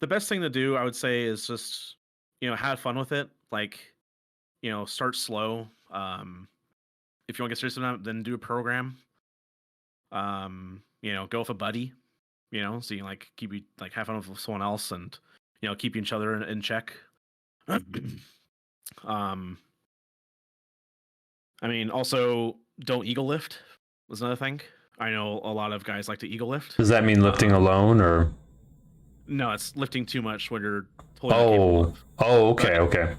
Speaker 3: the best thing to do, I would say, is just, you know, have fun with it. Like, you know, start slow. If you want to get serious about it, then do a program. You know, go with a buddy. You know, so you can like keep you like have fun with someone else and, you know, keep each other in check. I mean, also don't ego lift is another thing. I know a lot of guys like to ego lift.
Speaker 1: Does that mean lifting alone or?
Speaker 3: No, it's lifting too much when you're totally capable of.
Speaker 1: Okay.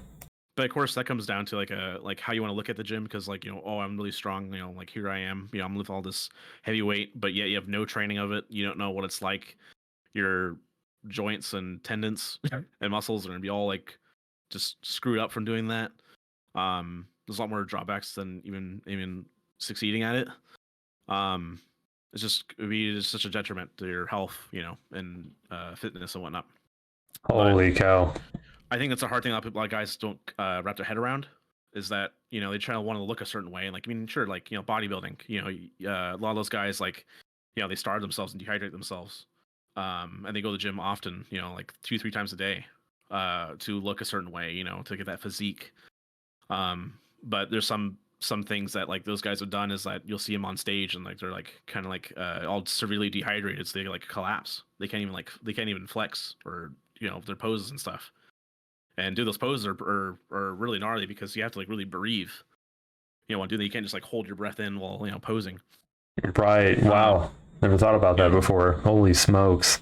Speaker 3: but of course that comes down to like how you want to look at the gym, because like, oh, I'm really strong, like here I am, I'm lifting all this heavy weight, but yet you have no training of it. You don't know what it's like. Your joints and tendons and muscles are gonna be all like just screwed up from doing that. There's a lot more drawbacks than even succeeding at it. It'd be just such a detriment to your health, and fitness and whatnot.
Speaker 1: Holy cow.
Speaker 3: I think that's a hard thing a lot of guys don't wrap their head around, is that, they try to want to look a certain way. And like, I mean, sure, like, bodybuilding, a lot of those guys, like, they starve themselves and dehydrate themselves. And they go to the gym often, like 2-3 times a day, to look a certain way, to get that physique. But there's some things that like those guys have done, is that you'll see them on stage and like they're like kind of like all severely dehydrated, so they like collapse. They can't even flex or their poses and stuff. And those poses are really gnarly, because you have to like really breathe. While doing that, you can't just like hold your breath in while posing.
Speaker 1: Right. Wow. Never thought about that before. Holy smokes.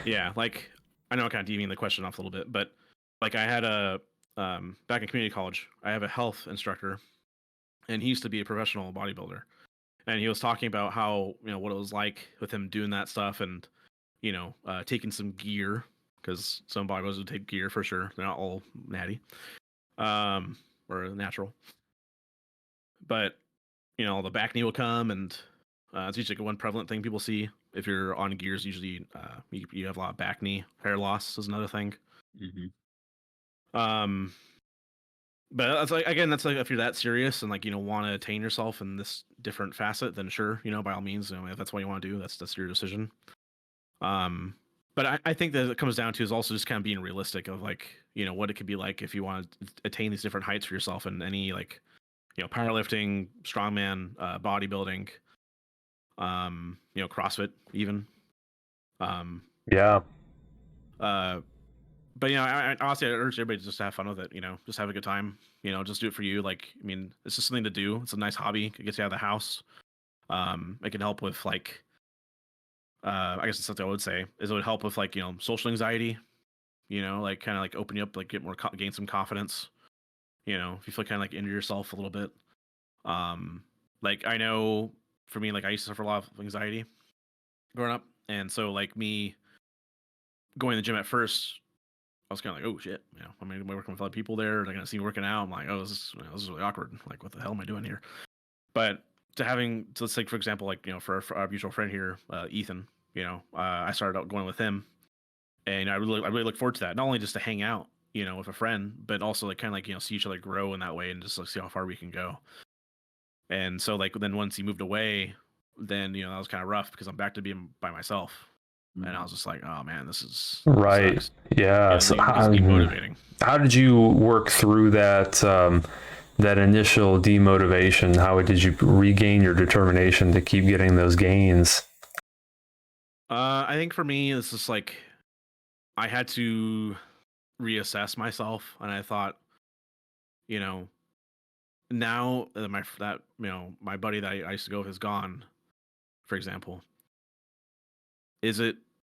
Speaker 3: Yeah, like I know I'm kind of deviating the question off a little bit, but like I had a back in community college, I have a health instructor, and he used to be a professional bodybuilder, and he was talking about how what it was like with him doing that stuff, and taking some gear, because some bodybuilders would take gear for sure. They're not all natty, or natural, but the back knee will come, and it's usually one prevalent thing people see. If you're on gears, usually you have a lot of back knee. Hair loss is another thing.
Speaker 2: Mm-hmm.
Speaker 3: But that's like, again, that's like if you're that serious and like want to attain yourself in this different facet, then sure, by all means, if that's what you want to do, that's your decision. But I think that it comes down to is also just kind of being realistic of like what it could be like if you want to attain these different heights for yourself in any like powerlifting, strongman, bodybuilding, CrossFit even.
Speaker 1: Yeah.
Speaker 3: But I honestly, I urge everybody to just have fun with it. Just have a good time. Just do it for you. Like, I mean, it's just something to do. It's a nice hobby. It gets you out of the house. It can help with like, I guess it's something I would say is it would help with like social anxiety. Like kind of like open you up, like gain some confidence. If you feel kind of like into yourself a little bit. Like I know for me, like I used to suffer a lot of anxiety growing up, and so like me going to the gym at first, I was kind of like, oh shit, am I working with other people there? They're gonna see me working out. I'm like, oh, this is really awkward. Like, what the hell am I doing here? But let's take for example, like for our mutual friend here, Ethan. I started out going with him, and I really look forward to that. Not only just to hang out, with a friend, but also like kind of like see each other grow in that way, and just like see how far we can go. And so like then once he moved away, then that was kind of rough, because I'm back to being by myself. And I was just like, oh man, this
Speaker 1: right.
Speaker 3: sucks.
Speaker 1: Yeah. So
Speaker 3: demotivating.
Speaker 1: How did you work through that that initial demotivation? How did you regain your determination to keep getting those gains?
Speaker 3: I think for me, it's just like I had to reassess myself, and I thought, now that my buddy that I used to go with is gone, for example.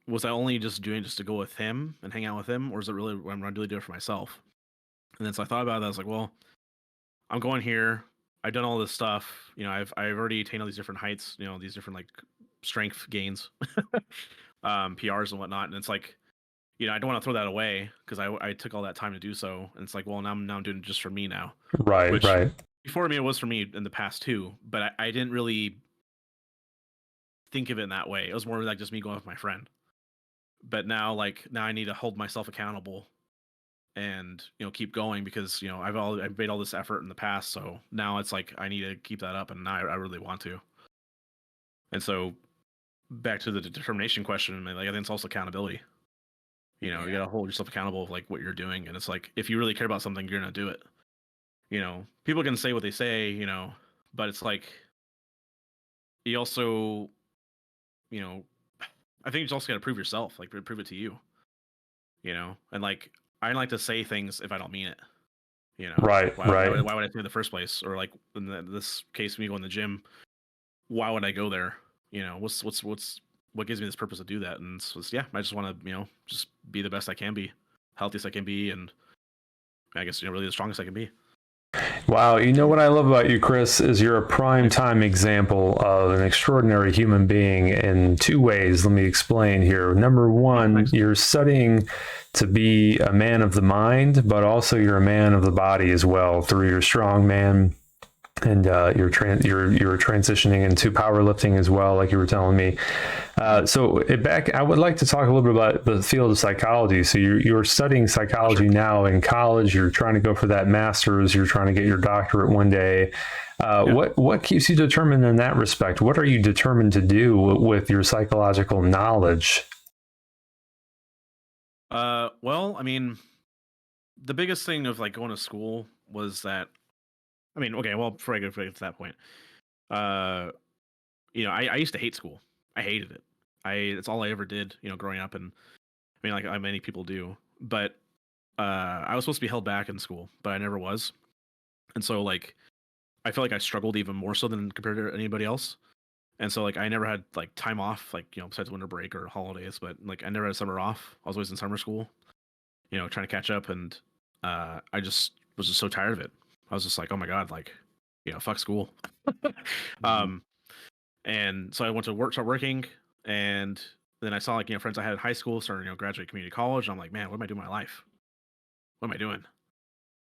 Speaker 3: Was I only just doing just to go with him and hang out with him, or is it really I'm really doing it for myself? And then so I thought about that. I was like, well, I'm going here. I've done all this stuff. I've already attained all these different heights. These different like strength gains, PRs and whatnot. And it's like, I don't want to throw that away, because I took all that time to do so. And it's like, well, now I'm doing it just for me now.
Speaker 1: Right. Right.
Speaker 3: Before me, it was for me in the past too, but I didn't really think of it in that way. It was more like just me going with my friend. But now I need to hold myself accountable and keep going, because I've made all this effort in the past, so now it's like I need to keep that up, and now I really want to. And so back to the determination question, like I think it's also accountability. You gotta hold yourself accountable of like what you're doing, and it's like if you really care about something, you're gonna do it. People can say what they say, but it's like you also, I think you just also gotta prove yourself, like prove it to you. And like I don't like to say things if I don't mean it.
Speaker 1: Right.
Speaker 3: Why would I say it in the first place? Or like in this case, me going to the gym, why would I go there? What gives me this purpose to do that? And so yeah, I just want to just be the best I can be, healthiest I can be, and I guess, really the strongest I can be.
Speaker 1: Wow, you know what I love about you, Chris, is you're a prime time example of an extraordinary human being in two ways. Let me explain here. Number one, you're studying to be a man of the mind, but also you're a man of the body as well through your strongman, and you're transitioning into powerlifting as well, like you were telling me. I would like to talk a little bit about the field of psychology. So you're studying psychology now in college. You're trying to go for that master's. You're trying to get your doctorate one day. What keeps you determined in that respect? What are you determined to do with your psychological knowledge?
Speaker 3: Well, I mean, the biggest thing of like going to school was that, I mean, okay, well, before I get to that point, I used to hate school. I hated it. It's all I ever did, growing up, and I mean, like many people do. But I was supposed to be held back in school, but I never was, and so like I feel like I struggled even more so than compared to anybody else. And so like I never had like time off, like besides winter break or holidays, but like I never had summer off. I was always in summer school, trying to catch up, and I just was just so tired of it. I was just like, oh my god, like, fuck school. And so I went to start working, and then I saw like friends I had in high school starting graduate community college. And I'm like, man, what am I doing with my life? What am I doing?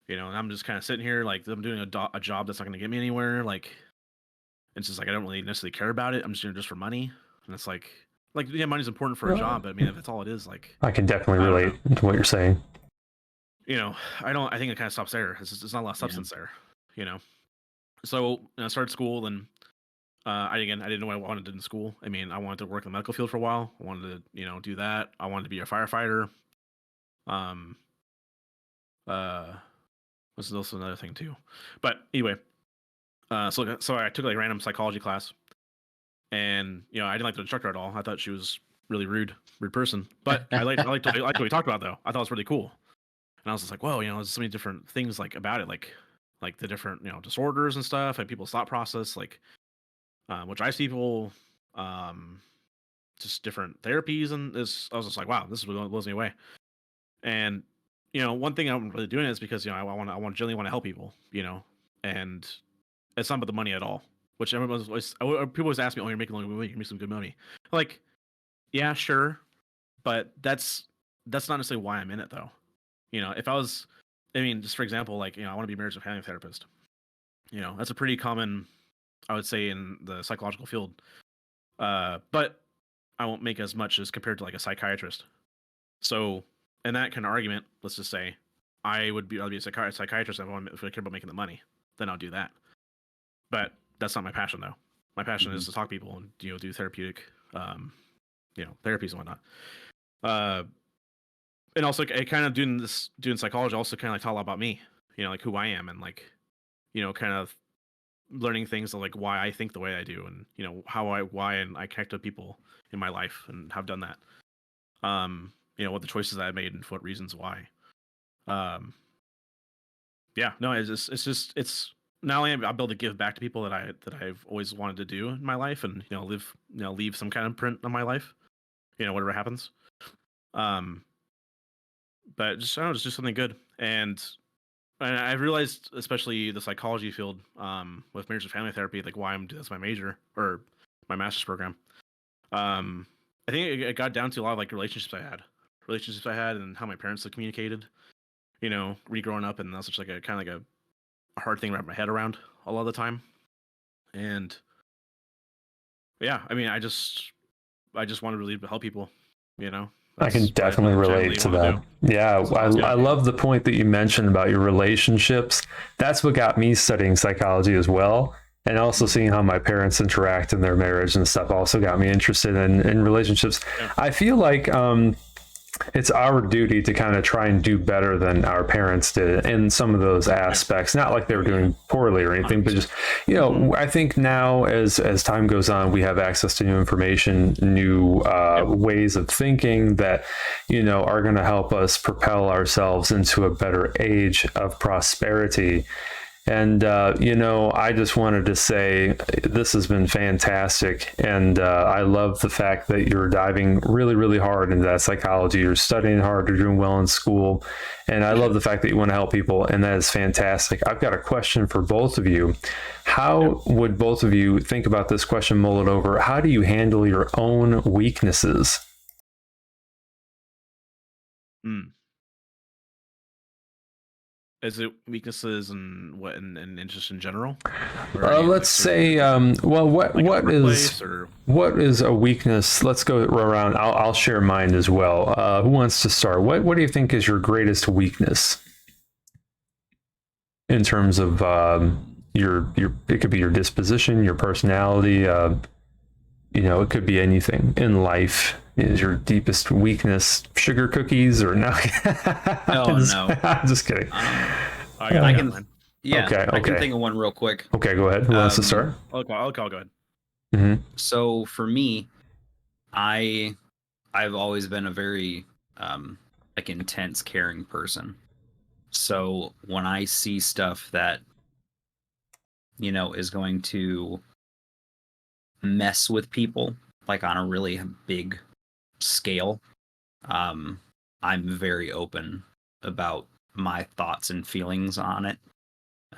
Speaker 3: And I'm just kind of sitting here like I'm doing a job that's not going to get me anywhere. Like it's just like I don't really necessarily care about it. I'm just doing it just for money, and it's like yeah, money's important for a job, but I mean if that's all it is, like I
Speaker 1: can definitely relate to what you're saying.
Speaker 3: I think it kind of stops there. It's not a lot of substance there, So I started school, and I didn't know what I wanted to do in school. I mean, I wanted to work in the medical field for a while. I wanted to, do that. I wanted to be a firefighter. Was also another thing too. But anyway, so I took like a random psychology class, and I didn't like the instructor at all. I thought she was really rude person. But I liked what we talked about though. I thought it was really cool. And I was just like, whoa, there's so many different things like about it, like the different disorders and stuff, and people's thought process, like which I see people, just different therapies, and this I was just like, wow, this is what blows me away. And one thing I'm really doing is because I generally want to help people, and it's not about the money at all. Which everyone people always ask me, oh, you're making money, you make some good money. Like, yeah, sure, but that's not necessarily why I'm in it though. If I was, just for example, like, I want to be a marriage and family therapist. That's a pretty common, I would say, in the psychological field. But I won't make as much as compared to like a psychiatrist. So in that kind of argument, let's just say I'll be a psychiatrist if I care about making the money, then I'll do that. But that's not my passion though. My passion is to talk to people and do therapeutic, therapies and whatnot. And also, I kind of doing psychology also kind of like taught a lot about me, like who I am, and like, kind of learning things of like why I think the way I do, and why I connect with people in my life and have done that. What the choices I made and what reasons why. Yeah, no, it's not only I'll be able to give back to people that I've always wanted to do in my life, and leave some kind of print on my life, whatever happens. But just I don't know, just do something good. And I've realized, especially the psychology field, with marriage and family therapy, like why I'm doing this my major or my master's program. I think it got down to a lot of like relationships I had, and how my parents had communicated. Growing up, and that's such like a kind of like a hard thing to wrap my head around a lot of the time. And yeah, I mean, I just want to really help people.
Speaker 1: I can definitely relate to that. Yeah, I love the point that you mentioned about your relationships. That's what got me studying psychology as well. And also seeing how my parents interact in their marriage and stuff also got me interested in relationships. Yeah. I feel like it's our duty to kind of try and do better than our parents did in some of those aspects. Not like they were doing poorly or anything, but just, I think now as time goes on, we have access to new information, new ways of thinking that, are going to help us propel ourselves into a better age of prosperity. And, I just wanted to say this has been fantastic. And I love the fact that you're diving really, really hard into that psychology. You're studying hard, you're doing well in school. And I love the fact that you want to help people. And that is fantastic. I've got a question for both of you. How would both of you think about this question, mull it over? How do you handle your own weaknesses?
Speaker 3: Is it weaknesses and what and just in general?
Speaker 1: Let's say, what is a weakness? Let's go around. I'll share mine as well. Who wants to start? What do you think is your greatest weakness in terms of your it could be your disposition, your personality. It could be anything in life. Is your deepest weakness sugar cookies or no?
Speaker 2: Oh, no.
Speaker 1: I'm just kidding.
Speaker 2: I can. Yeah.
Speaker 1: Okay.
Speaker 2: I can think of one real quick.
Speaker 1: Okay, go ahead. Who wants to start?
Speaker 3: I'll go ahead.
Speaker 1: Mm-hmm.
Speaker 2: So for me, I've always been a very intense, caring person. So when I see stuff that is going to mess with people, like on a really big scale, I'm very open about my thoughts and feelings on it.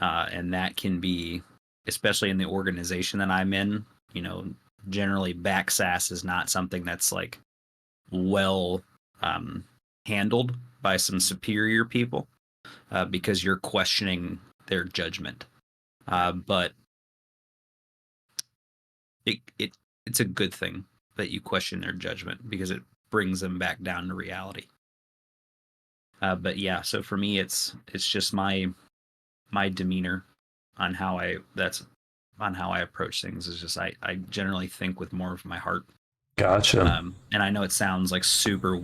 Speaker 2: And that can be, especially in the organization that I'm in, generally backsass is not something that's like well handled by some superior people because you're questioning their judgment. But it's a good thing that you question their judgment because it brings them back down to reality. But yeah, so for me, it's just my demeanor on how I approach things is just I generally think with more of my heart.
Speaker 1: Gotcha.
Speaker 2: And I know it sounds like super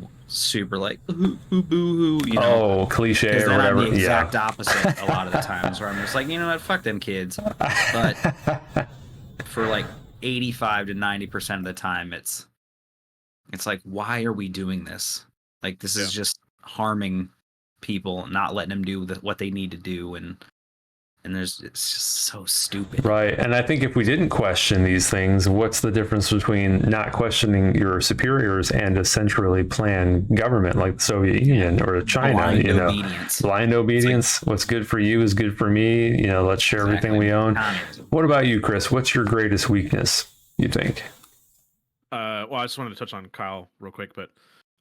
Speaker 2: like boo hoo,
Speaker 1: Oh, cliche or whatever.
Speaker 2: I'm the exact opposite a lot of the times where I'm just like, you know what, fuck them kids. But for like 85 to 90% of the time, it's like, why are we doing this? Like, this is just harming people, not letting them do what they need to do, and it's just so stupid.
Speaker 1: Right. And I think if we didn't question these things, what's the difference between not questioning your superiors and a centrally planned government like the Soviet Union or China? Blind obedience. Like, what's good for you is good for me. Let's share everything we own. What about you, Chris? What's your greatest weakness, you think?
Speaker 3: Well, I just wanted to touch on Kyle real quick, but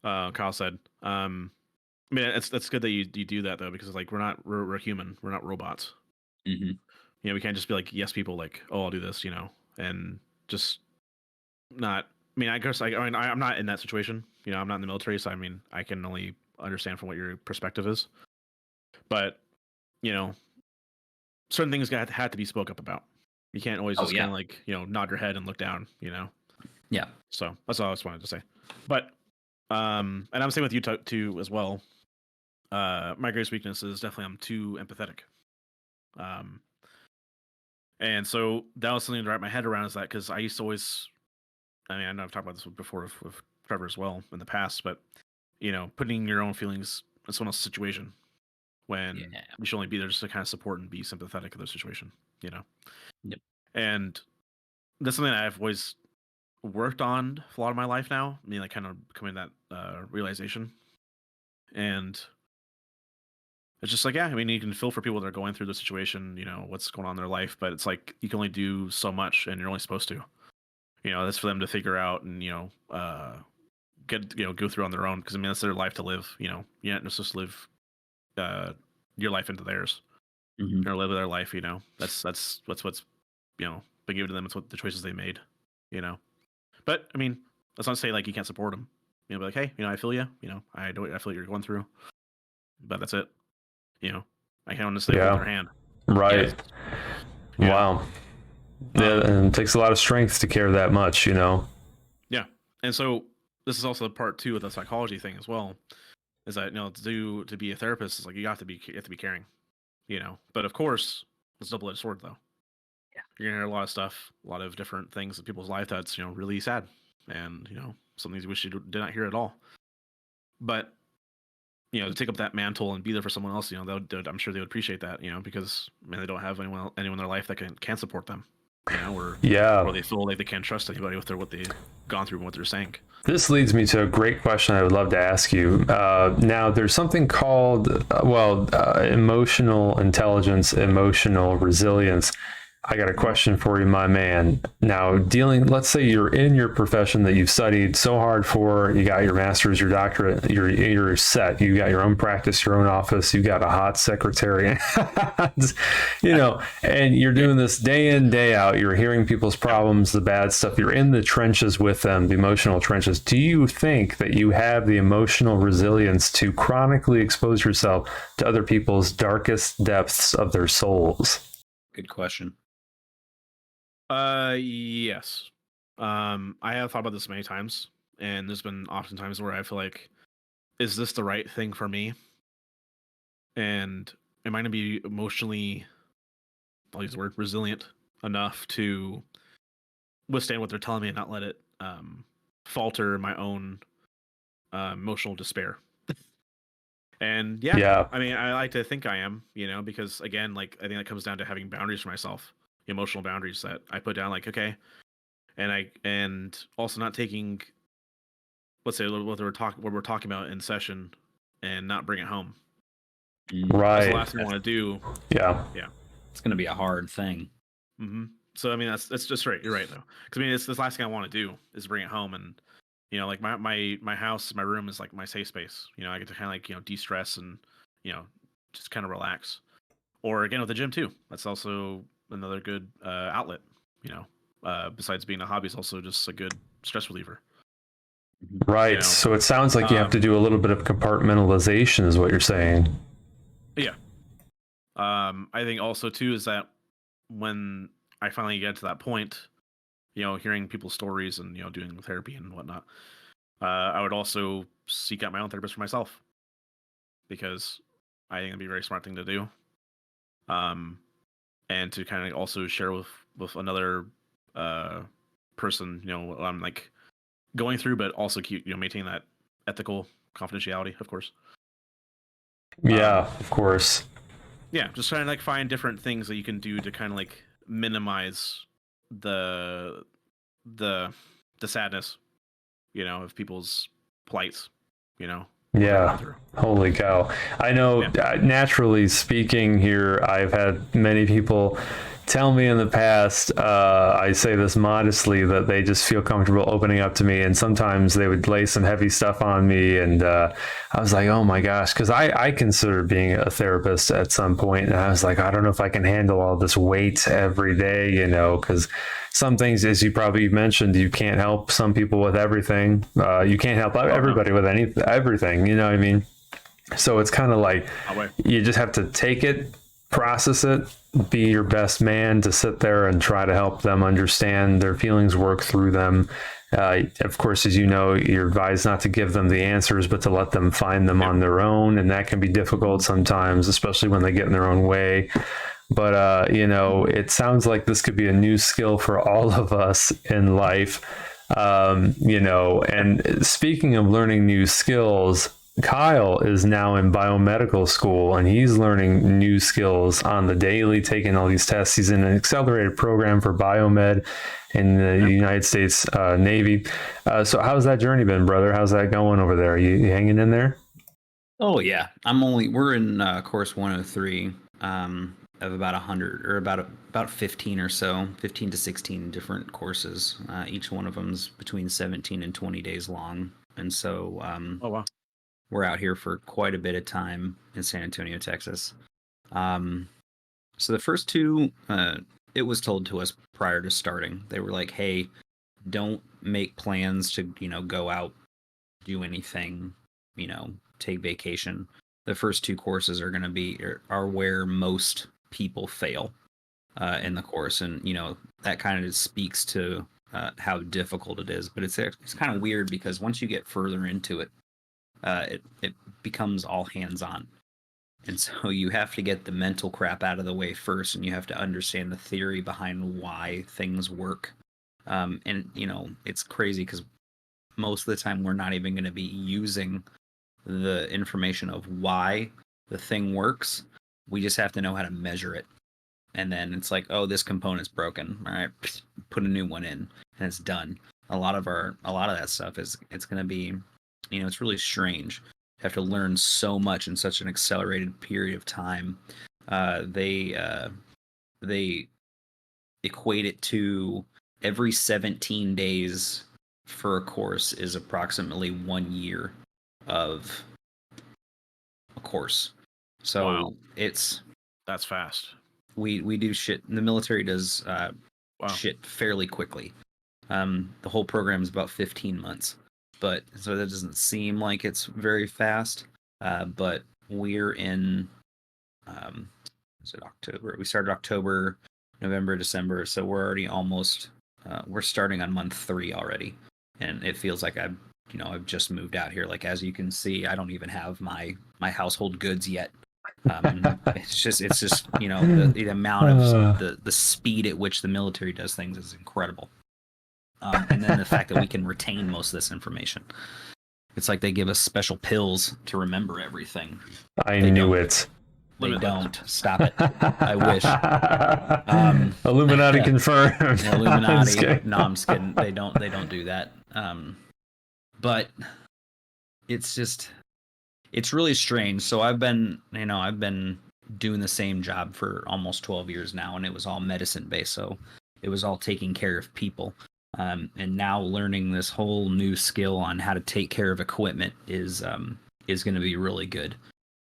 Speaker 3: Kyle said, that's good that you do that though, because like we're human, we're not robots.
Speaker 2: Mm-hmm.
Speaker 3: We can't just be like yes people, like, oh, I'll do this, and just not. I guess I'm not in that situation. I'm not in the military, so I can only understand from what your perspective is. But certain things have to be spoke up about. You can't always just kind of like nod your head and look down.
Speaker 2: Yeah.
Speaker 3: So that's all I just wanted to say. But and I'm saying with you too as well. My greatest weakness is definitely I'm too empathetic. And so that was something to wrap my head around, is that because I used to always, I know I've talked about this before with Trevor as well in the past, but putting your own feelings in someone else's situation when you should only be there just to kind of support and be sympathetic in their situation, Yep. And that's something that I've always worked on for a lot of my life now. Like kind of coming to that realization. And it's just like, you can feel for people that are going through the situation, what's going on in their life, but it's like you can only do so much, and you're only supposed to. That's for them to figure out and go through on their own, because that's their life to live. You're not supposed to live your life into theirs, or live their life. That's what's been given to them. It's what the choices they made. But let's not say like you can't support them. Be like, hey, I feel you. I feel what you're going through, but that's it. I can't honestly hold their hand.
Speaker 1: Right. Yeah. Wow. Yeah, and it takes a lot of strength to care that much, Yeah.
Speaker 3: And so this is also part 2 of the psychology thing as well. Is that to be a therapist is like you have to be caring, But of course, it's a double-edged sword though.
Speaker 2: Yeah.
Speaker 3: You're gonna hear a lot of stuff, a lot of different things in people's life that's really sad, and some things you wish you did not hear at all. But to take up that mantle and be there for someone else, I'm sure they would appreciate that, because they don't have anyone in their life that can support them, or they feel like they can't trust anybody with what they've gone through and what they're saying.
Speaker 1: This leads me to a great question I would love to ask you. Now, there's something called, emotional intelligence, emotional resilience. I got a question for you, my man. Now, let's say you're in your profession that you've studied so hard for, you got your master's, your doctorate, you're set, you got your own practice, your own office, you got a hot secretary, and you're doing this day in, day out. You're hearing people's problems, the bad stuff. You're in the trenches with them, the emotional trenches. Do you think that you have the emotional resilience to chronically expose yourself to other people's darkest depths of their souls?
Speaker 2: Good question.
Speaker 3: Yes. I have thought about this many times, and there's been often times where I feel like, is this the right thing for me? And am I going to be emotionally, I'll use the word, resilient enough to withstand what they're telling me and not let it falter my own emotional despair? And yeah, I mean, I like to think I am, because again, I think that comes down to having boundaries for myself. Emotional boundaries that I put down, okay, and also not taking, let's say, what we're talking about in session and not bring it home.
Speaker 1: Right.
Speaker 3: That's the last thing I want to do.
Speaker 1: Yeah.
Speaker 2: It's going to be a hard thing.
Speaker 3: Mm-hmm. So I mean, that's just right. You're right though, because I mean, it's the last thing I want to do is bring it home, and my house, my room is like my safe space. I get to kind of de-stress and just kind of relax. Or again with the gym too. That's also another good outlet, besides being a hobby, is also just a good stress reliever.
Speaker 1: Right. So it sounds like you have to do a little bit of compartmentalization is what you're saying.
Speaker 3: Yeah. I think also too is that when I finally get to that point, hearing people's stories and, doing therapy and whatnot, I would also seek out my own therapist for myself, because I think it'd be a very smart thing to do. And to kind of also share with another person, what I'm going through, but also keep maintaining that ethical confidentiality, of course.
Speaker 1: Yeah, of course.
Speaker 3: Yeah, just trying to find different things that you can do to kind of minimize the sadness, of people's plights,
Speaker 1: Yeah. Holy cow. I know, naturally speaking here, I've had many people tell me in the past, I say this modestly, that they just feel comfortable opening up to me. And sometimes they would lay some heavy stuff on me. And I was like, oh my gosh, because I considered being a therapist at some point. And I was like, I don't know if I can handle all this weight every day, because some things, as you probably mentioned, you can't help some people with everything. You can't help everybody with everything, you know what I mean? So it's kind of like you just have to take it, process it, be your best man to sit there and try to help them understand their feelings, work through them. Of course, as you know, you're advised not to give them the answers, but to let them find them on their own. And that can be difficult sometimes, especially when they get in their own way. But, it sounds like this could be a new skill for all of us in life. And speaking of learning new skills, Kyle is now in biomedical school and he's learning new skills on the daily, taking all these tests. He's in an accelerated program for biomed in the United States Navy. So how's that journey been, brother? How's that going over there? You hanging in there?
Speaker 2: Oh yeah. We're in course 103 of about 100 or about 15 or so, 15 to 16 different courses. Each one of them's between 17 and 20 days long. And so,
Speaker 3: oh wow.
Speaker 2: We're out here for quite a bit of time in San Antonio, Texas. So the first two, it was told to us prior to starting. They were like, hey, don't make plans to, go out, do anything, take vacation. The first two courses are going to are where most people fail in the course. And, that kind of speaks to how difficult it is. But it's kind of weird because once you get further into it, it becomes all hands on. And so you have to get the mental crap out of the way first, and you have to understand the theory behind why things work. And, it's crazy because most of the time we're not even going to be using the information of why the thing works. We just have to know how to measure it. And then it's like, oh, this component's broken. All right, put a new one in, and it's done. A lot of that stuff it's going to be, it's really strange. You have to learn so much in such an accelerated period of time. They equate it to every 17 days for a course is approximately 1 year of a course. So
Speaker 3: Wow.
Speaker 2: that's
Speaker 3: fast.
Speaker 2: We do shit. The military does shit fairly quickly. The whole program is about 15 months, but so that doesn't seem like it's very fast. But we're in, is it October? We started October, November, December, so we're already almost. We're starting on month 3 already, and it feels like I've just moved out here. Like, as you can see, I don't even have my household goods yet. It's just the amount of the speed at which the military does things is incredible. And then the fact that we can retain most of this information. It's like they give us special pills to remember everything.
Speaker 1: I knew it.
Speaker 2: They don't. Stop it. I wish.
Speaker 1: Illuminati confirmed.
Speaker 2: Illuminati. No, I'm just kidding. They don't do that. But it's just, it's really strange. So I've been doing the same job for almost 12 years now, and it was all medicine based. So it was all taking care of people. And now learning this whole new skill on how to take care of equipment is going to be really good.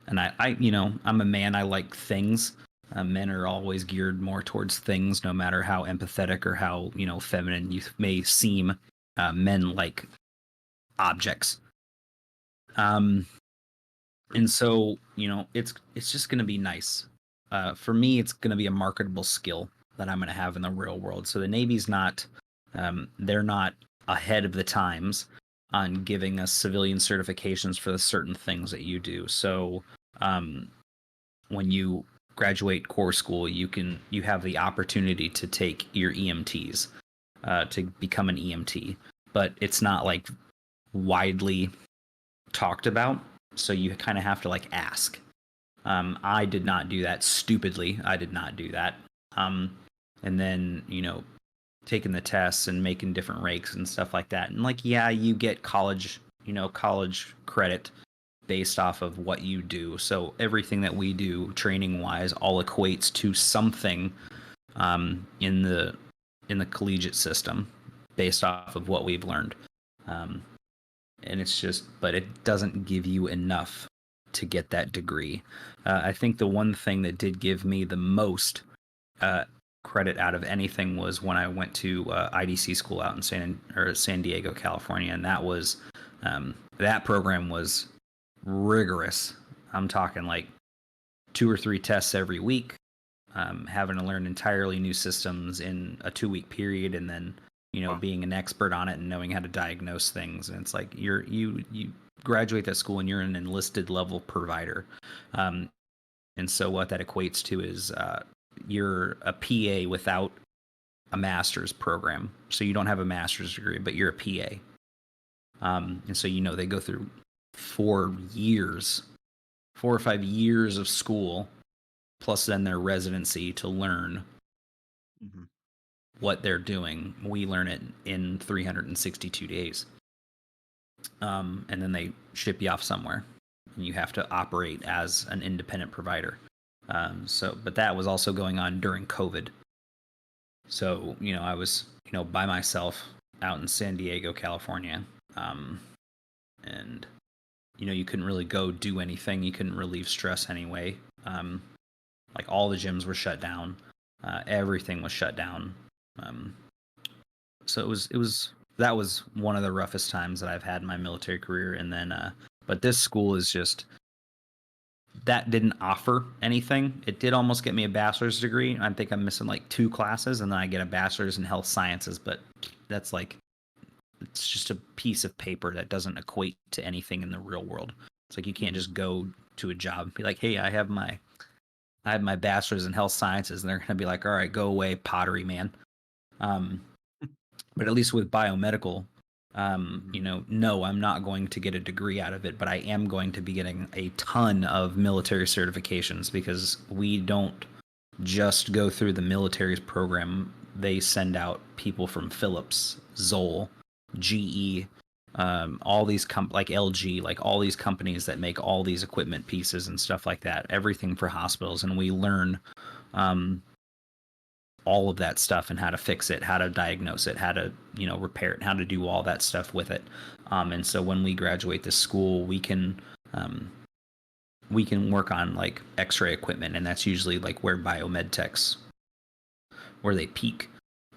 Speaker 2: And I'm a man. I like things. Men are always geared more towards things, no matter how empathetic or how feminine you may seem. Men like objects. And so it's just going to be nice. For me, it's going to be a marketable skill that I'm going to have in the real world. So the Navy's not. They're not ahead of the times on giving us civilian certifications for the certain things that you do. So when you graduate Corps school, you have the opportunity to take your EMTs to become an EMT, but it's not like widely talked about. So you kind of have to like ask. I did not do that stupidly. I did not do that. And then taking the tests and making different rakes and stuff like that. And like, yeah, you get college credit based off of what you do. So everything that we do training wise all equates to something in the collegiate system based off of what we've learned. And it's just, but it doesn't give you enough to get that degree. I think the one thing that did give me the most credit out of anything was when I went to IDC school out in San Diego, California, and that was that program was rigorous. I'm talking like 2 or 3 tests every week, having to learn entirely new systems in a 2-week period, and then being an expert on it and knowing how to diagnose things. And it's like you graduate that school and you're an enlisted level provider, and so what that equates to is you're a PA without a master's program. So you don't have a master's degree, but you're a PA. And so, they go through 4 or 5 years of school, plus then their residency to learn what they're doing. We learn it in 362 days. And then they ship you off somewhere and you have to operate as an independent provider. But that was also going on during COVID. So, I was, by myself out in San Diego, California. And, you couldn't really go do anything. You couldn't relieve stress anyway. Like all the gyms were shut down. Everything was shut down. So that was one of the roughest times that I've had in my military career. And then, but this school is just, that didn't offer anything. It did almost get me a bachelor's degree. I think I'm missing like 2 classes, and then I get a bachelor's in health sciences, but that's like, it's just a piece of paper that doesn't equate to anything in the real world. It's like you can't just go to a job and be like, hey, I have my bachelor's in health sciences, and they're going to be like, all right, go away, pottery man. But at least with biomedical, no, I'm not going to get a degree out of it, but I am going to be getting a ton of military certifications, because we don't just go through the military's program. They send out people from Philips, Zoll, GE, all these like LG, like all these companies that make all these equipment pieces and stuff like that, everything for hospitals. And we learn all of that stuff and how to fix it, how to diagnose it, how to, repair it, how to do all that stuff with it. And so when we graduate this school, we can work on like X-ray equipment, and that's usually like where biomed techs, where they peak,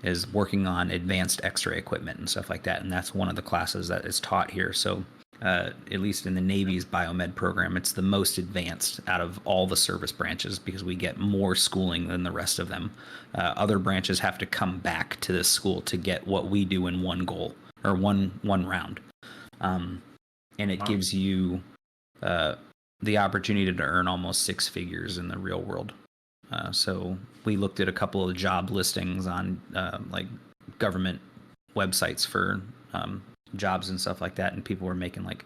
Speaker 2: is working on advanced X-ray equipment and stuff like that. And that's one of the classes that is taught here. So at least in the Navy's biomed program, it's the most advanced out of all the service branches, because we get more schooling than the rest of them. Other branches have to come back to this school to get what we do in one goal, or one round. And it gives you the opportunity to earn almost six figures in the real world. So we looked at a couple of job listings on like government websites for jobs and stuff like that, and people were making like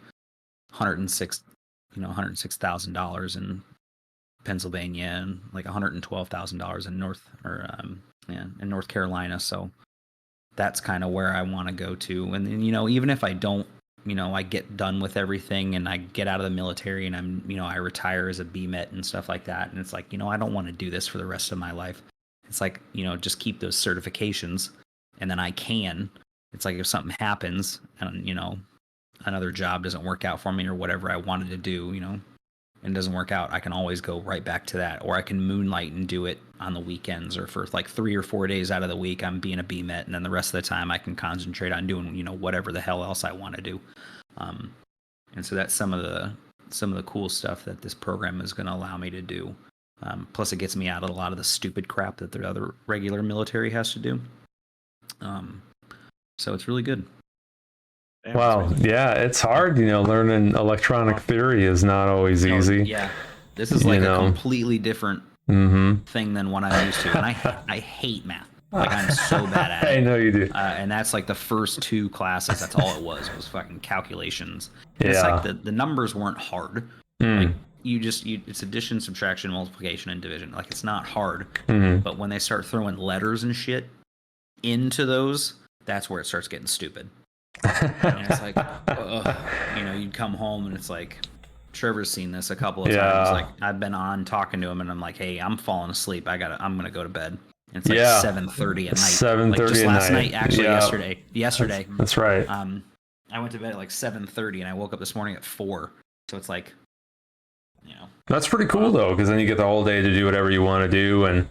Speaker 2: $106,000 in Pennsylvania, and like $112,000 in North Carolina. So that's kind of where I want to go to. And then, even if I don't, I get done with everything and I get out of the military and I'm, I retire as a BMET and stuff like that. And it's like, I don't want to do this for the rest of my life. It's like, just keep those certifications, and then I can. It's like if something happens and, another job doesn't work out for me or whatever I wanted to do, and it doesn't work out, I can always go right back to that. Or I can moonlight and do it on the weekends, or for like 3 or 4 days out of the week, I'm being a BMET. And then the rest of the time I can concentrate on doing, whatever the hell else I want to do. And so that's some of the cool stuff that this program is going to allow me to do. Plus it gets me out of a lot of the stupid crap that the other regular military has to do. So it's really good.
Speaker 1: Wow. Yeah, it's hard, learning electronic theory is not always easy.
Speaker 2: Yeah. This is like a completely different thing than what I'm used to. And I hate math. Like, I'm so bad at it.
Speaker 1: I know you do.
Speaker 2: And that's like the first 2 classes. That's all it was fucking calculations. And it's like the numbers weren't hard. Like it's addition, subtraction, multiplication, and division. Like, it's not hard. But when they start throwing letters and shit into those, that's where it starts getting stupid. And it's like, you'd come home and it's like, Trevor's seen this a couple of times. Like, I've been on talking to him and I'm like, hey, I'm falling asleep. I'm gonna go to bed. And it's like 7:30 at night.
Speaker 1: 7:30
Speaker 2: like just
Speaker 1: at
Speaker 2: last
Speaker 1: night.
Speaker 2: night, actually yesterday.
Speaker 1: That's right.
Speaker 2: I went to bed at like 7:30 and I woke up this morning at 4. So it's like,
Speaker 1: That's pretty cool though, because then you get the whole day to do whatever you want to do, and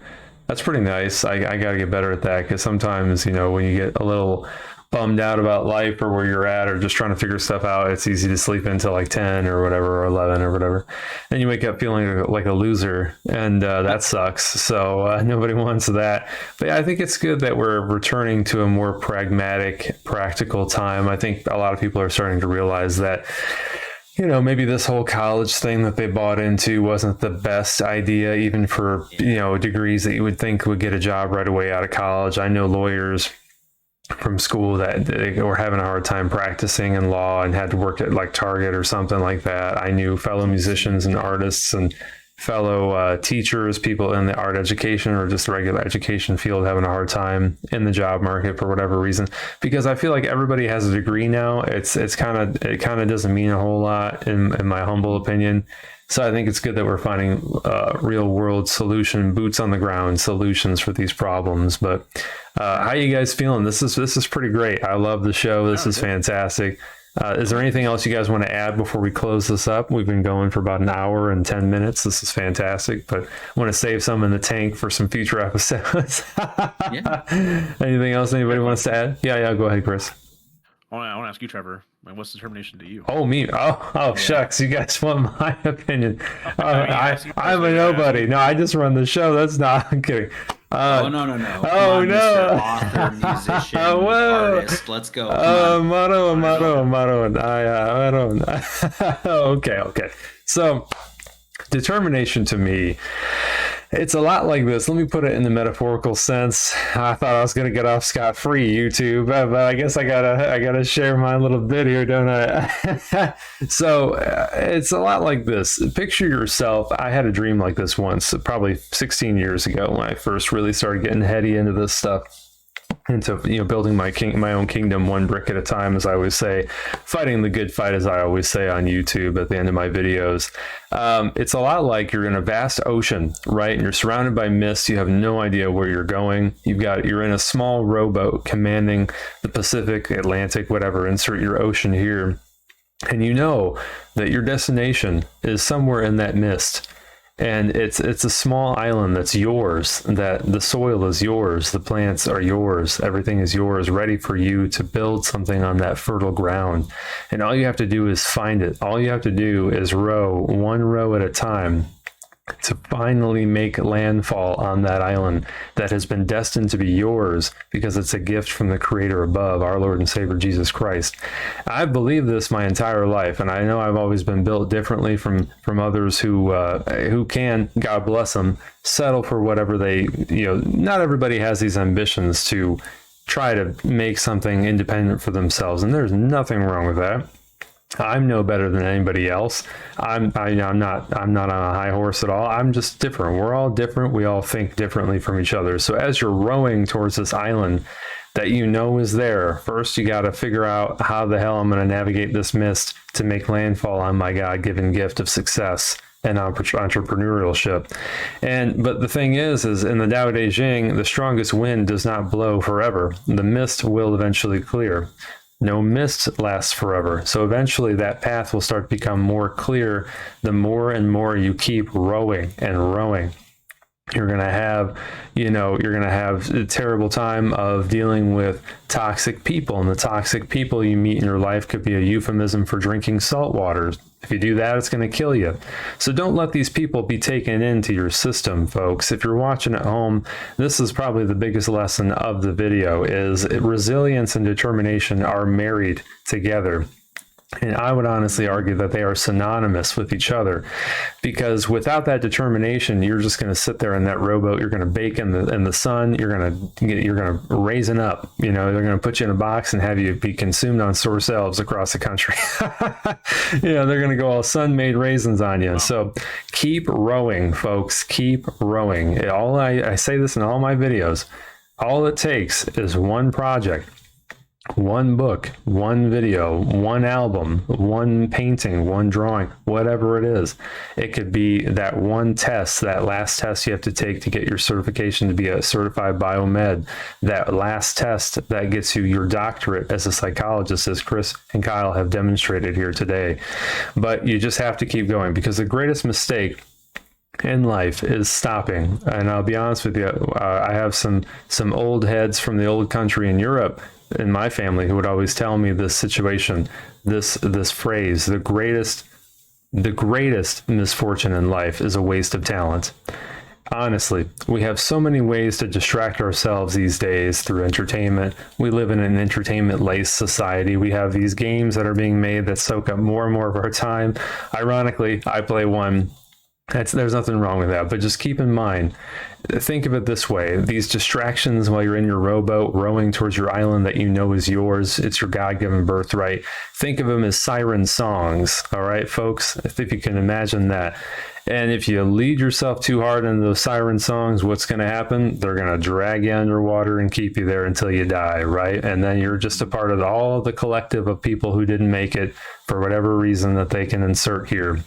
Speaker 1: that's pretty nice. I got to get better at that, because sometimes, when you get a little bummed out about life or where you're at, or just trying to figure stuff out, it's easy to sleep until like 10 or whatever, or 11 or whatever. And you wake up feeling like a loser, and that sucks. So nobody wants that. But yeah, I think it's good that we're returning to a more pragmatic, practical time. I think a lot of people are starting to realize that, maybe this whole college thing that they bought into wasn't the best idea, even for, degrees that you would think would get a job right away out of college. I know lawyers from school that they were having a hard time practicing in law and had to work at like Target or something like that. I knew fellow musicians and artists and fellow teachers, people in the art education or just the regular education field having a hard time in the job market for whatever reason, because I feel like everybody has a degree now. It kind of doesn't mean a whole lot in my humble opinion. So I think it's good that we're finding real world boots on the ground solutions for these problems. But how are you guys feeling? This is pretty great. I love the show. This is fantastic. Is there anything else you guys want to add before we close this up? We've been going for about an hour and 10 minutes. This is fantastic, but I want to save some in the tank for some future episodes. Anything else anybody wants to add? Yeah, go ahead, Chris.
Speaker 3: I want to ask you, Trevor, what's determination to you?
Speaker 1: Oh, me? Oh, shucks. You guys want my opinion. I'm a nobody. No, I just run the show. That's not, I'm kidding.
Speaker 2: No.
Speaker 1: Oh,
Speaker 2: no.
Speaker 1: Mr.
Speaker 2: Author, musician, artist. Let's go.
Speaker 1: Motto. I don't. Okay. So, determination to me It's a lot like this. Let me put it in the metaphorical sense. I thought I was going to get off scot-free, YouTube, but I guess I gotta share my little bit here, don't I? So it's a lot like this. Picture yourself. I had a dream like this once, probably 16 years ago, when I first really started getting heady into this stuff. Into building my own kingdom one brick at a time, as I always say, fighting the good fight, as I always say on YouTube at the end of my videos. It's a lot like you're in a vast ocean, right? And you're surrounded by mist. You have no idea where you're going. You're in a small rowboat commanding the Pacific, Atlantic, whatever. Insert your ocean here, and you know that your destination is somewhere in that mist. And it's a small island that's yours, that the soil is yours, the plants are yours, everything is yours, ready for you to build something on that fertile ground. And all you have to do is find it. All you have to do is row one row at a time to finally make landfall on that island that has been destined to be yours, because it's a gift from the Creator above, our Lord and Savior Jesus Christ. I've believed this my entire life, and I know I've always been built differently from others who can, God bless them, settle for whatever they, not everybody has these ambitions to try to make something independent for themselves, and there's nothing wrong with that. I'm no better than anybody else. I'm not on a high horse at all. I'm just different. We're all different. We all think differently from each other. So as you're rowing towards this island that is there, first you got to figure out how the hell I'm going to navigate this mist to make landfall on my God-given gift of success and entrepreneurship. But the thing is in the Tao Te Ching, the strongest wind does not blow forever. The mist will eventually clear. No mist lasts forever. So eventually that path will start to become more clear the more and more you keep rowing and rowing. You're going to have, a terrible time of dealing with toxic people. And the toxic people you meet in your life could be a euphemism for drinking salt water. If you do that, it's going to kill you. So don't let these people be taken into your system, folks. If you're watching at home, this is probably the biggest lesson of the video, is resilience and determination are married together. And I would honestly argue that they are synonymous with each other, because without that determination, you're just going to sit there in that rowboat. You're going to bake in the sun. You're going to raisin up. They're going to put you in a box and have you be consumed on sore selves across the country. They're going to go all sun-made raisins on you. Wow. So keep rowing, folks. Keep rowing. I say this in all my videos. All it takes is one project. One book, one video, one album, one painting, one drawing, whatever it is. It could be that one test, that last test you have to take to get your certification to be a certified biomed, that last test that gets you your doctorate as a psychologist, as Chris and Kyle have demonstrated here today. But you just have to keep going, because the greatest mistake in life is stopping. And I'll be honest with you, I have some old heads from the old country in Europe in my family who would always tell me this situation, this phrase: the greatest misfortune in life is a waste of talent. Honestly, we have so many ways to distract ourselves these days through entertainment. We live in an entertainment-laced society. We have these games that are being made that soak up more and more of our time. Ironically, I play one. There's nothing wrong with that, but just keep in mind, think of it this way: these distractions while you're in your rowboat rowing towards your island that is yours, it's your God-given birthright. Think of them as siren songs, all right, folks? If you can imagine that. And if you lead yourself too hard into those siren songs, what's going to happen? They're going to drag you underwater and keep you there until you die, right? And then you're just a part of all the collective of people who didn't make it for whatever reason that they can insert here.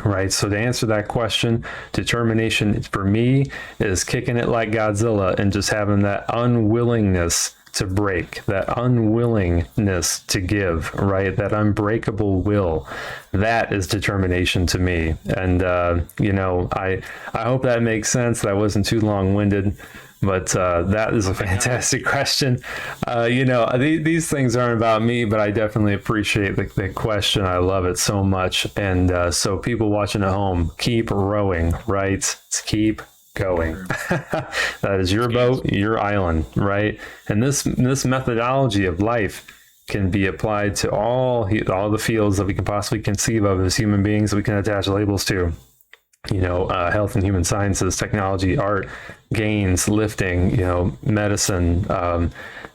Speaker 1: Right. So to answer that question, determination for me is kicking it like Godzilla and just having that unwillingness to break, that unwillingness to give, right? That unbreakable will. That is determination to me. And, I hope that makes sense. That wasn't too long-winded. But that is a fantastic question. These things aren't about me, but I definitely appreciate the question. I love it so much. And so people watching at home, keep rowing, right? Keep going. That is your boat, your island, right? And this methodology of life can be applied to all the fields that we can possibly conceive of as human beings that we can attach labels to. health and human sciences, technology, art, gains, lifting, medicine,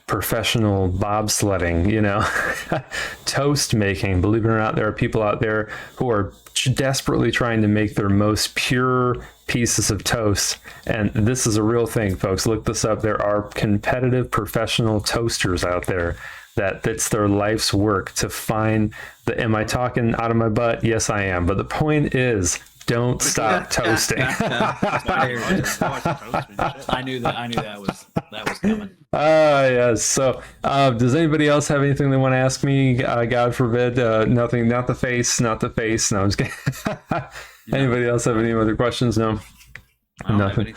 Speaker 1: professional bobsledding, toast making. Believe it or not, there are people out there who are desperately trying to make their most pure pieces of toast. And this is a real thing, folks. Look this up. There are competitive professional toasters out there that it's their life's work to find am I talking out of my butt? Yes, I am. But the point is, don't stop toasting.
Speaker 2: I knew that was coming.
Speaker 1: Yes. So, does anybody else have anything they want to ask me? God forbid, nothing. Not the face. No, I'm just kidding. Anybody else have any other questions? No. Nothing.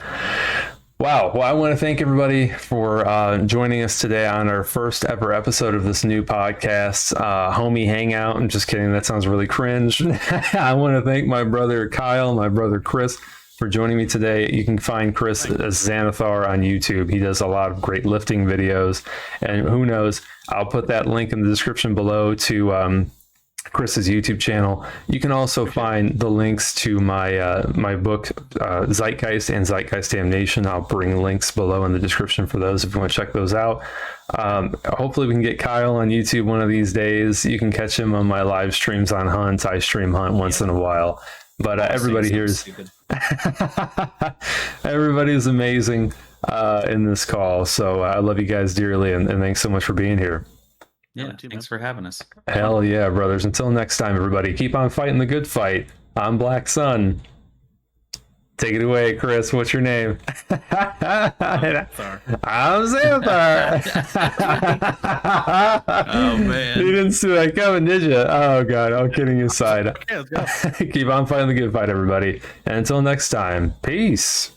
Speaker 1: Wow. Well, I want to thank everybody for joining us today on our first ever episode of this new podcast, Homie Hangout. I'm just kidding. That sounds really cringe. I want to thank my brother Kyle, my brother Chris for joining me today. You can find Chris as Xanathar on YouTube. He does a lot of great lifting videos. And who knows, I'll put that link in the description below to Chris's YouTube channel. You can also find the links to my book, Zeitgeist and Zeitgeist Damnation. I'll bring links below in the description for those if you want to check those out. Hopefully we can get Kyle on YouTube one of these days. You can catch him on my live streams on Hunt. I stream Hunt once in a while. But everybody here is everybody's amazing in this call. So I love you guys dearly, and thanks so much for being here.
Speaker 2: Yeah, thanks for having us.
Speaker 1: Hell yeah, brothers. Until next time, everybody, keep on fighting the good fight. I'm Black Sun. Take it away, Chris. What's your name? I'm Xanathar.
Speaker 2: Oh, man.
Speaker 1: You didn't see that coming, did you? Oh, God. All kidding aside.
Speaker 3: Okay, let's go.
Speaker 1: Keep on fighting the good fight, everybody. And until next time, peace.